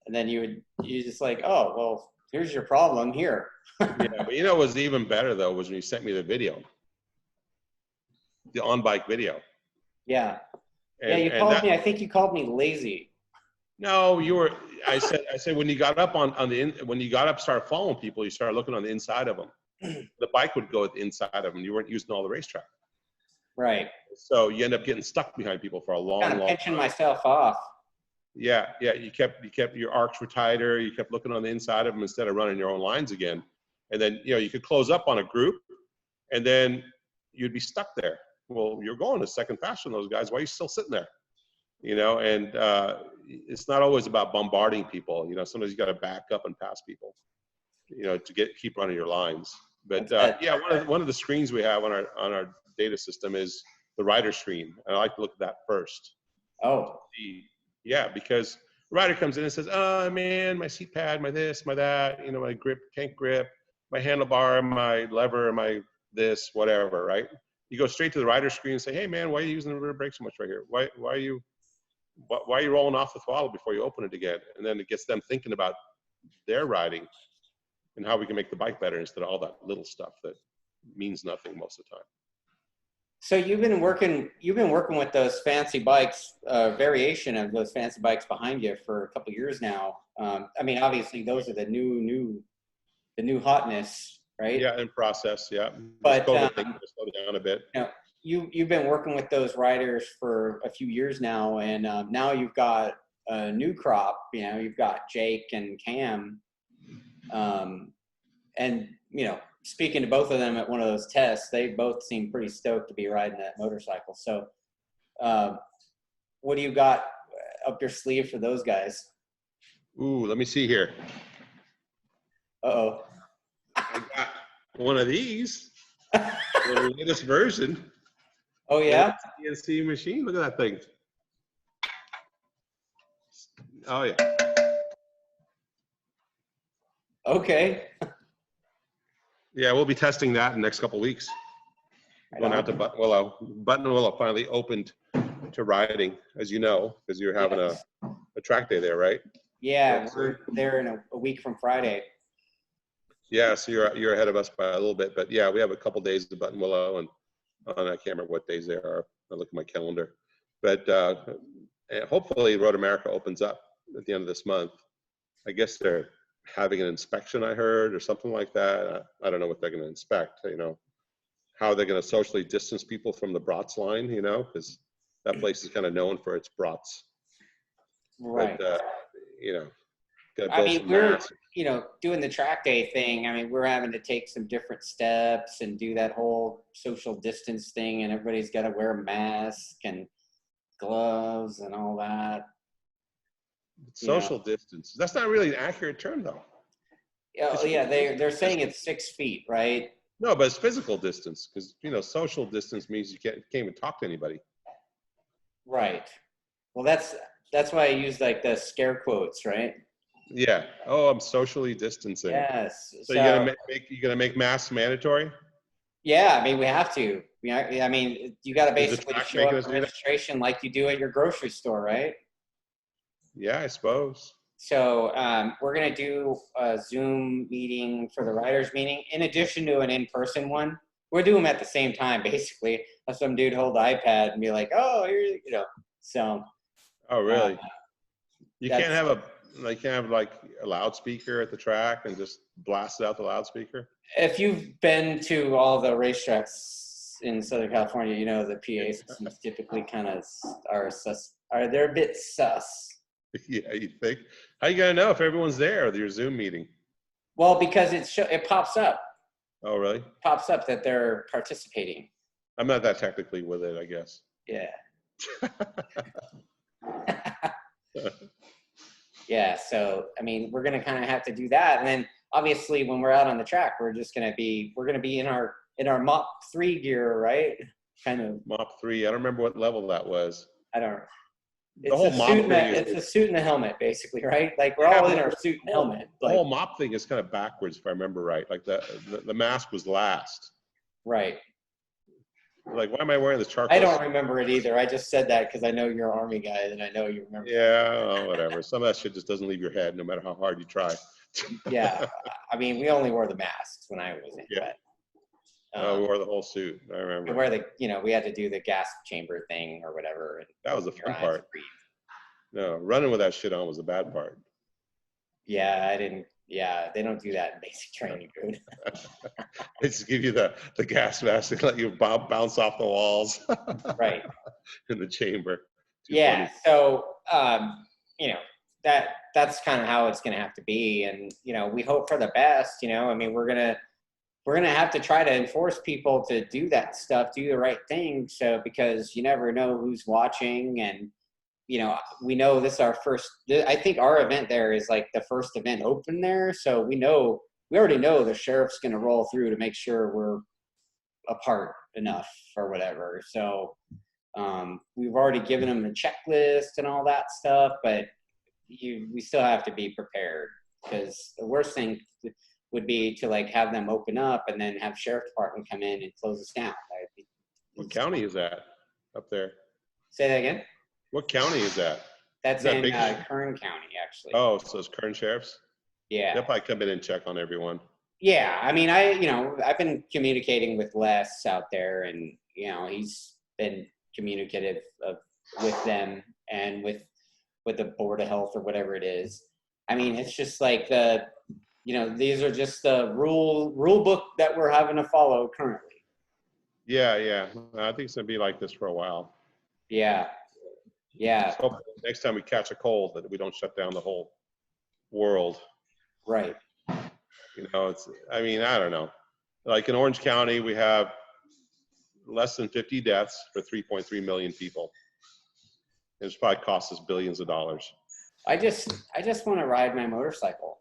then you just like, oh, well, here's your problem here. Yeah, but what was even better though was when you sent me the video, the on-bike video. Yeah. You called me. I think you called me lazy. No, you were. I said when you got up when you got up, started following people, you started looking on the inside of them. The bike would go at the inside of them. You weren't using all the racetrack. Right. So you end up getting stuck behind people for a long pinching myself off. Yeah. You kept your arcs were tighter. You kept looking on the inside of them instead of running your own lines again. And then you could close up on a group, and then you'd be stuck there. Well, you're going a second faster than those guys. Why are you still sitting there? And it's not always about bombarding people. Sometimes you got to back up and pass people, to keep running your lines. But one of the screens we have on our data system is the rider screen. I like to look at that first. Oh. Yeah, because the rider comes in and says, "Oh man, my seat pad, my this, my that, my grip can't grip, my handlebar, my lever, my this, whatever," right? You go straight to the rider screen and say, "Hey man, why are you using the rear brake so much right here? Why are you rolling off the throttle before you open it again?" And then it gets them thinking about their riding and how we can make the bike better instead of all that little stuff that means nothing most of the time. So you've been working with those fancy bikes, variation of those fancy bikes behind you for a couple of years now. I mean, obviously those are the new hotness, right? Yeah, in process, yeah. But slow down a bit. You've been working with those riders for a few years now, and now you've got a new crop. You've got Jake and Cam, and speaking to both of them at one of those tests, they both seem pretty stoked to be riding that motorcycle. So, what do you got up your sleeve for those guys? Ooh, let me see here. Uh-oh. I got one of these, the latest version. Oh yeah. CNC machine. Look at that thing. Oh yeah. Okay. Yeah, we'll be testing that in the next couple of weeks. Going out to Buttonwillow. Buttonwillow finally opened to riding, as you know, because you're having a track day there, right? Yeah, we're there in a week from Friday. Yeah, so you're ahead of us by a little bit, but yeah, we have a couple of days at Buttonwillow, and I can't remember what days they are. I look at my calendar, but hopefully MotoAmerica opens up at the end of this month. I guess they're having an inspection, I heard, or something like that. I don't know what they're going to inspect, how they're going to socially distance people from the brats line, because that place is kind of known for its brats. Right. But, I mean, we're, doing the track day thing. I mean, we're having to take some different steps and do that whole social distance thing, and everybody's got to wear a mask and gloves and all that. Social distance. That's not really an accurate term, though. Yeah, they're saying it's 6 feet, right? No, but it's physical distance, because social distance means you can't even talk to anybody. Right. Well, that's why I use like the scare quotes, right? Yeah. Oh, I'm socially distancing. Yes. So you're gonna make masks mandatory? Yeah, I mean, we have to. I mean, you got to Is the basically track show making up us for do that? registration like you do at your grocery store, right? Yeah, I suppose. So we're going to do a Zoom meeting for the writers meeting, in addition to an in-person one. We'll do them at the same time, basically. Have some dude hold the iPad and be like, oh, here, you know. So. Oh, really? Uh, You can't have like a loudspeaker at the track and just blast it out the loudspeaker? If you've been to all the racetracks in Southern California, you know the PA systems typically kind of they're a bit sus. Yeah, you think? How you gonna know if everyone's there at your Zoom meeting? Well, because it pops up. Oh, really? Pops up that they're participating. I'm not that technically with it, I guess. Yeah. Yeah. So, I mean, we're going to kind of have to do that. And then obviously when we're out on the track, we're going to be in our Mop 3 gear, right? Kind of. Mop 3. I don't remember what level that was. I don't know. The whole mop thing it's a suit and a helmet, basically, right? Like we're all in our suit and helmet. The whole mop thing is kind of backwards, if I remember right. Like the mask was last. Right. Like, why am I wearing this charcoal? I don't remember it either. I just said that because I know you're an Army guy, and I know you remember. Yeah, oh, whatever. Some of that shit just doesn't leave your head, no matter how hard you try. Yeah, I mean, we only wore the masks when I was in. Yeah. But, we wore the whole suit. I remember. We had to do the gas chamber thing or whatever. And that was the fun part. No, running with that shit on was the bad part. Yeah, I didn't. Yeah, they don't do that in basic training, dude. They just give you the gas mask and let you bounce off the walls. Right. In the chamber. Too funny. So, that's kind of how it's going to have to be. And, we hope for the best, I mean, we're going to have to try to enforce people to do that stuff, do the right thing. So, because you never know who's watching, and, we know this is our first, I think our event there is like the first event open there. So we already know the sheriff's going to roll through to make sure we're apart enough or whatever. So we've already given them a checklist and all that stuff, but we still have to be prepared, because the worst thing would be to like have them open up and then have sheriff department come in and close us down. What county is that up there? Say that again. What county is that? That's in Kern County, actually. Oh, so it's Kern Sheriff's? Yeah. They'll probably come in and check on everyone. Yeah, I mean, I've been communicating with Les out there, and he's been communicative with them and with the Board of Health or whatever it is. I mean, it's just like these are just the rule book that we're having to follow currently. Yeah. I think it's gonna be like this for a while. Yeah. Yeah. So next time we catch a cold, that we don't shut down the whole world. Right. I don't know. Like in Orange County, we have less than 50 deaths for 3.3 million people. It's probably cost us billions of dollars. I just want to ride my motorcycle.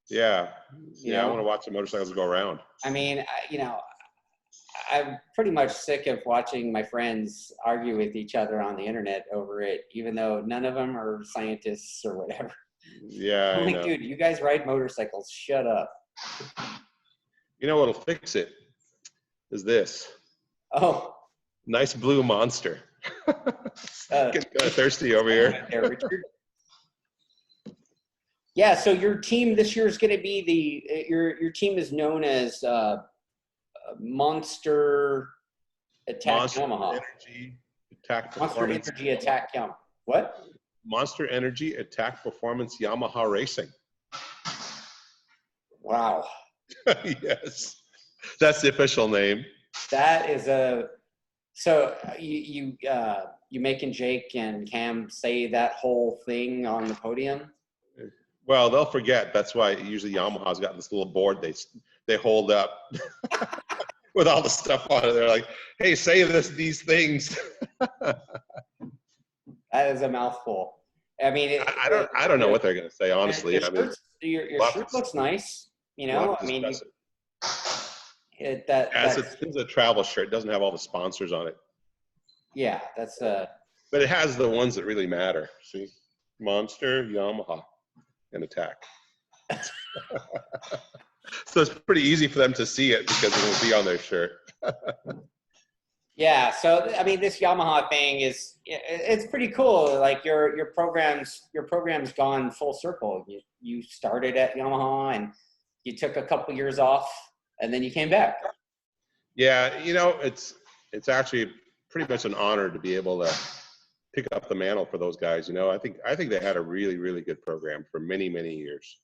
Yeah. I want to watch the motorcycles go around. I mean, I'm pretty much sick of watching my friends argue with each other on the internet over it, even though none of them are scientists or whatever. Yeah. I'm like, dude, you guys ride motorcycles. Shut up. What'll fix it is this. Oh. Nice blue Monster. Getting kind of thirsty over here. There, Richard. Yeah, so your team this year is going to be your team is known as Monster Attack Yamaha. Energy Attack Monster Performance. Energy Attack Yamaha. What? Monster Energy Attack Performance Yamaha Racing. Wow. Yes, that's the official name. That is so you making Jake and Cam say that whole thing on the podium? Well, they'll forget. That's why usually Yamaha's got this little board they hold up with all the stuff on it. They're like, "Hey, say these things." That is a mouthful. I mean, I don't know what they're going to say, honestly. Your shirt looks nice. It's a travel shirt. It doesn't have all the sponsors on it. Yeah, that's But it has the ones that really matter. See, Monster, Yamaha, and Attack. So it's pretty easy for them to see it because it will be on their shirt. Yeah, so I mean, this Yamaha thing it's pretty cool. Like your program's gone full circle. You started at Yamaha and you took a couple years off and then you came back. Yeah, you know, it's actually pretty much an honor to be able to pick up the mantle for those guys. You know, I think they had a really, really good program for many, many years.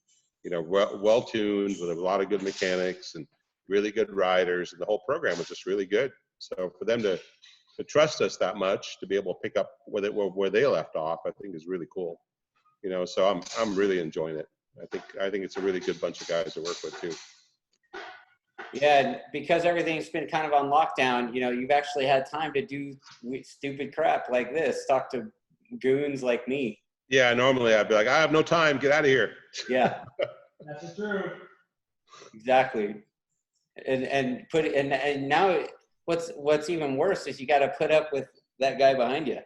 You know, well tuned with a lot of good mechanics and really good riders, and the whole program was just really good. So for them to trust us that much to be able to pick up where they left off, I think is really cool. You know, so I'm really enjoying it. I think it's a really good bunch of guys to work with too. Yeah, because everything's been kind of on lockdown, you know, you've actually had time to do stupid crap like this, talk to goons like me. Yeah, normally I'd be like, I have no time, get out of here. Yeah. That's true. Exactly. And now what's even worse is you got to put up with that guy behind you.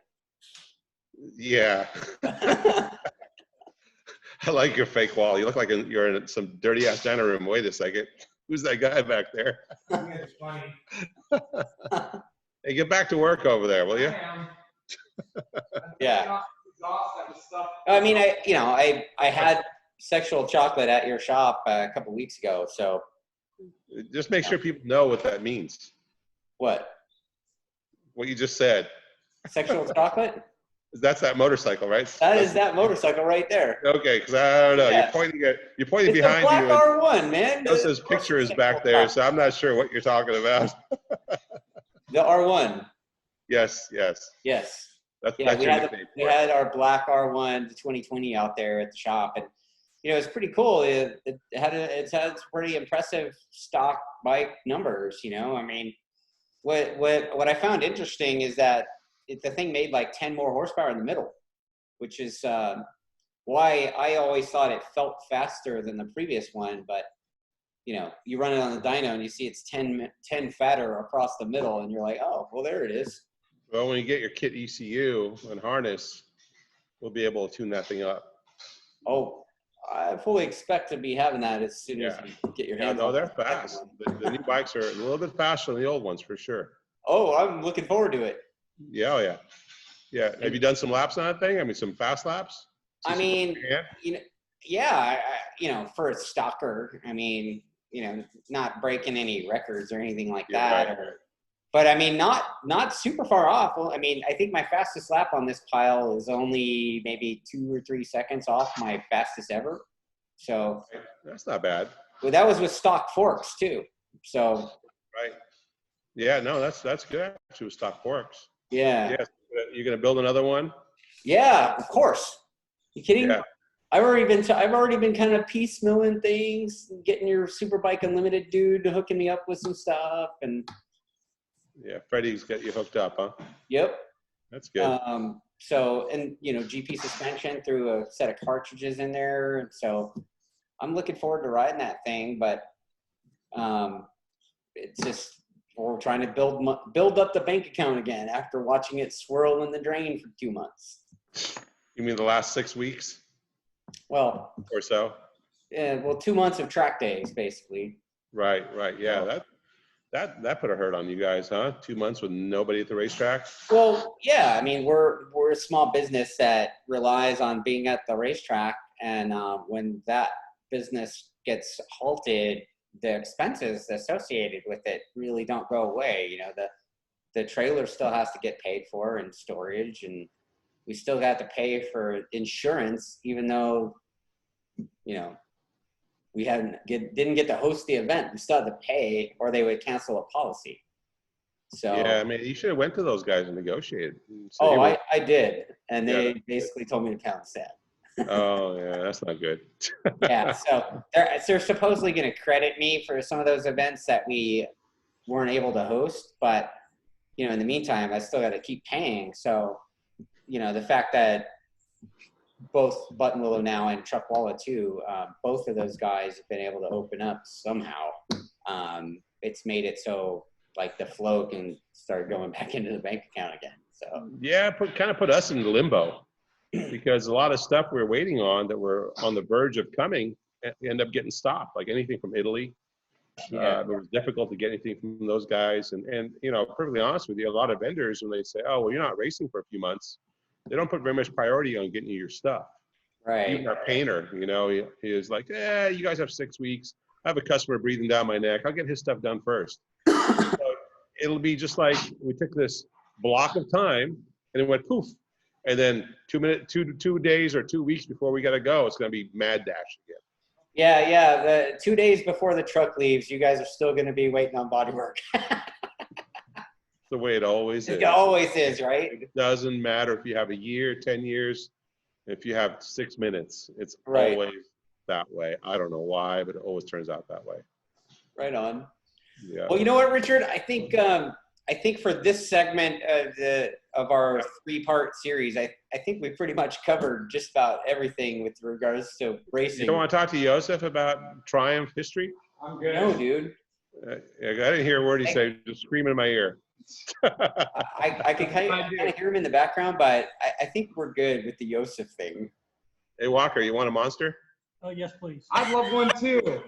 Yeah. I like your fake wall. You look like you're in some dirty ass dining room. Wait a second. Who's that guy back there? It's funny. Hey, get back to work over there, will you? Yeah. I mean, I had sexual chocolate at your shop a couple weeks ago. So Just make sure people know what that means. what? What you just said. Sexual chocolate? That's that motorcycle, right? Is that motorcycle right there. Okay, because I don't know. Yeah. You're pointing It's behind the black you. R1, man. Joseph's picture is back there, so I'm not sure what you're talking about. The R1. Yes. Yes. That's Yeah, your nickname we for it. had our black R1, the 2020 out there at the shop, and you know it's pretty cool. It had pretty impressive stock bike numbers. You know, I mean, what I found interesting is that the thing made like 10 more horsepower in the middle, which is why I always thought it felt faster than the previous one. But you know, you run it on the dyno and you see it's 10 fatter across the middle, and you're like, oh, well, there it is. Well, when you get your kit ECU and harness, we'll be able to tune that thing up. Oh, I fully expect to be having that as soon as you get your hands on no, they're it. fast. The new bikes are a little bit faster than the old ones for sure. Oh, I'm looking forward to it. Yeah. Have you done some laps on that thing? I mean, some fast laps? I mean, you know, yeah, you know, for a stalker, I mean, you know, not breaking any records or anything like that. Right. But I mean, not super far off. Well, I mean, I think my fastest lap on this pile is only maybe 2 or 3 seconds off my fastest ever. So that's not bad. Well, that was with stock forks too. So right. Yeah, no, that's good actually with stock forks. Yeah. Yes. You're gonna build another one? Yeah, of course. You kidding? Yeah. I've already been kind of piecemealing things, getting your Superbike Unlimited dude hooking me up with some stuff, and yeah, Freddie's got you hooked up, huh? Yep. That's good. So, and you know, GP suspension through a set of cartridges in there. So I'm looking forward to riding that thing, but it's just, we're trying to build up the bank account again after watching it swirl in the drain for 2 months. You mean the last 6 weeks? Well, or so? Yeah, well, 2 months of track days, basically. Right. Yeah, that put a hurt on you guys, huh? 2 months with nobody at the racetrack? Well, yeah, I mean, we're a small business that relies on being at the racetrack, and when that business gets halted, the expenses associated with it really don't go away. You know, the trailer still has to get paid for, and storage, and we still got to pay for insurance, even though, you know, we didn't get to host the event. We still had to pay, or they would cancel a policy. So yeah, I mean, you should have went to those guys and negotiated. Oh, I did, and they basically told me to pound sand. Oh yeah, that's not good. Yeah, so they're supposedly going to credit me for some of those events that we weren't able to host, but you know, in the meantime, I still got to keep paying. So, you know, the fact that both Buttonwillow now and Truckwalla too, both of those guys have been able to open up somehow. It's made it so like the flow can start going back into the bank account again. So yeah, kind of put us in limbo because a lot of stuff we're waiting on that we're on the verge of coming end up getting stopped. Like anything from Italy, yeah, it was difficult to get anything from those guys. And you know, perfectly honest with you, a lot of vendors when they say, "Oh, well, you're not racing for a few months," they don't put very much priority on getting you your stuff. right. Even our painter, you know, he is like, you guys have 6 weeks. I have a customer breathing down my neck. I'll get his stuff done first. So it'll be just like we took this block of time and it went poof. And then 2 days or 2 weeks before we got to go, it's going to be mad dash again. Yeah. The 2 days before the truck leaves, you guys are still going to be waiting on bodywork. The way it always is. It always is, right? It doesn't matter if you have a year, 10 years, if you have 6 minutes, it's Right. always that way. I don't know why, but it always turns out that way. Right on. Yeah. Well, you know what, Richard? I think for this segment of our 3-part series, I think we pretty much covered just about everything with regards to racing. You don't want to talk to Yosef about Triumph history? I'm good. No, dude. I didn't hear a word he said. Just screaming in my ear. I can kind of hear him in the background, but I think we're good with the Yosef thing. Hey Walker, you want a monster? Oh, yes, please. I'd love one too.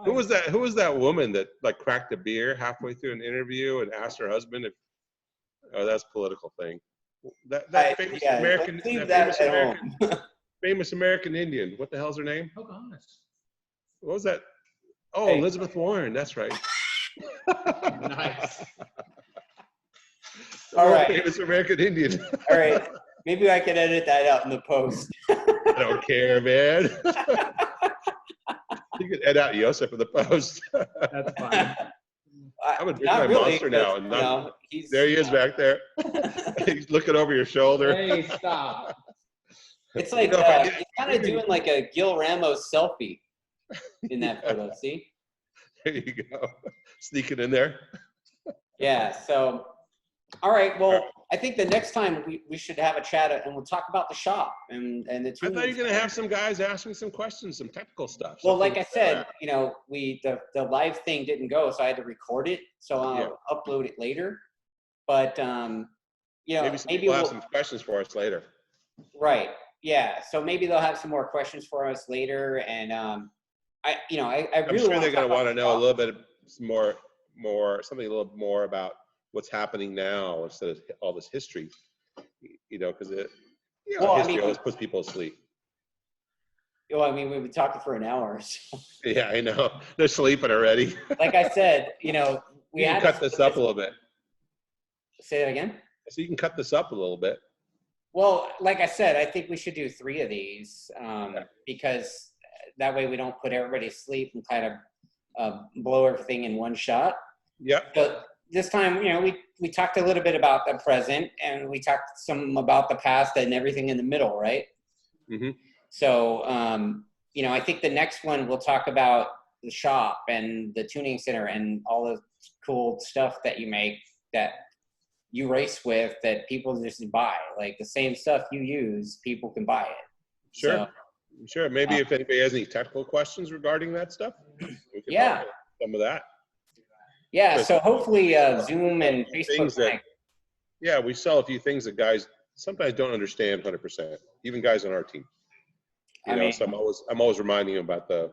Who was that? Who was that woman that like cracked a beer halfway through an interview and asked her husband if? Oh, that's a political thing. That famous American, leave that at home. famous American Indian. What the hell's her name? Pocahontas. What was that? Oh, Hey. Elizabeth Warren. That's right. Nice. All right. Famous American Indian. All right. Maybe I can edit that out in the post. I don't care, man. You can edit out Yosef in the post. That's fine. I'm gonna drink Not my really, monster now. because, And he's, there he is back there. He's looking over your shoulder. Hey, stop. It's like You know, he's kind of doing like a Gil Ramos selfie in that photo. See? There you go. Sneaking in there. Yeah. So, all right. Well, I think the next time we should have a chat and we'll talk about the shop and the I tuning. thought you were gonna have some guys asking some questions, some technical stuff. Well, like I something said, that. you know, the live thing didn't go, so I had to record it. So I'll upload it later. But you know, maybe maybe we'll have we'll, some questions for us later. right. Yeah. So maybe they'll have some more questions for us later. And I really I'm sure they're gonna want to know a shop. little bit more, something a little more about what's happening now instead of all this history. You know, because history always puts people to sleep. Well, I mean, we've been talking for an hour. So. Yeah, I know. They're sleeping already. Like I said, you know, we You can had cut this up a little bit. Say that again. So you can cut this up a little bit. Well, like I said, I think we should do 3 of these because that way we don't put everybody to sleep and kind of blow everything in one shot. Yep. But this time, you know, we talked a little bit about the present and we talked some about the past and everything in the middle, right? Mm-hmm. So, you know, I think the next one we'll talk about the shop and the tuning center and all the cool stuff that you make that you race with that people just buy. Like the same stuff you use, people can buy it. Sure. So, Sure. Maybe if anybody has any technical questions regarding that stuff, we can Yeah. talk about some of that. yeah. So hopefully Zoom and Things Facebook. that- Yeah, we sell a few things that guys sometimes don't understand 100%. Even guys on our team. You know, so I'm always reminding them about the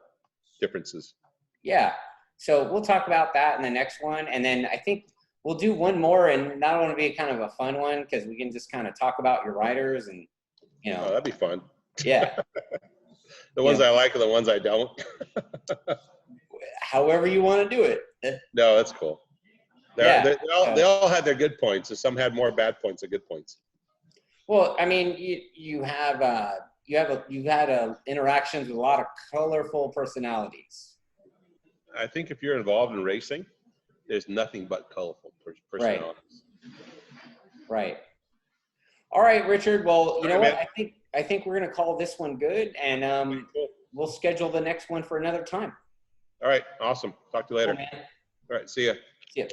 differences. Yeah. So we'll talk about that in the next one. And then I think we'll do one more, and that'll want to be kind of a fun one because we can just kind of talk about your riders and, you Oh, know, that'd be fun. yeah. The ones I like are the ones I don't. However you want to do it. No, that's cool. Yeah. They all had their good points, and some had more bad points than good points. Well, I mean, you've had interactions with a lot of colorful personalities. I think if you're involved in racing, there's nothing but colorful personalities. Right. All right, Richard. Well, you know All right, what? I think we're gonna call this one good, and Cool. we'll schedule the next one for another time. All right, awesome. Talk to you later. Cool, man. All right, see ya. See ya.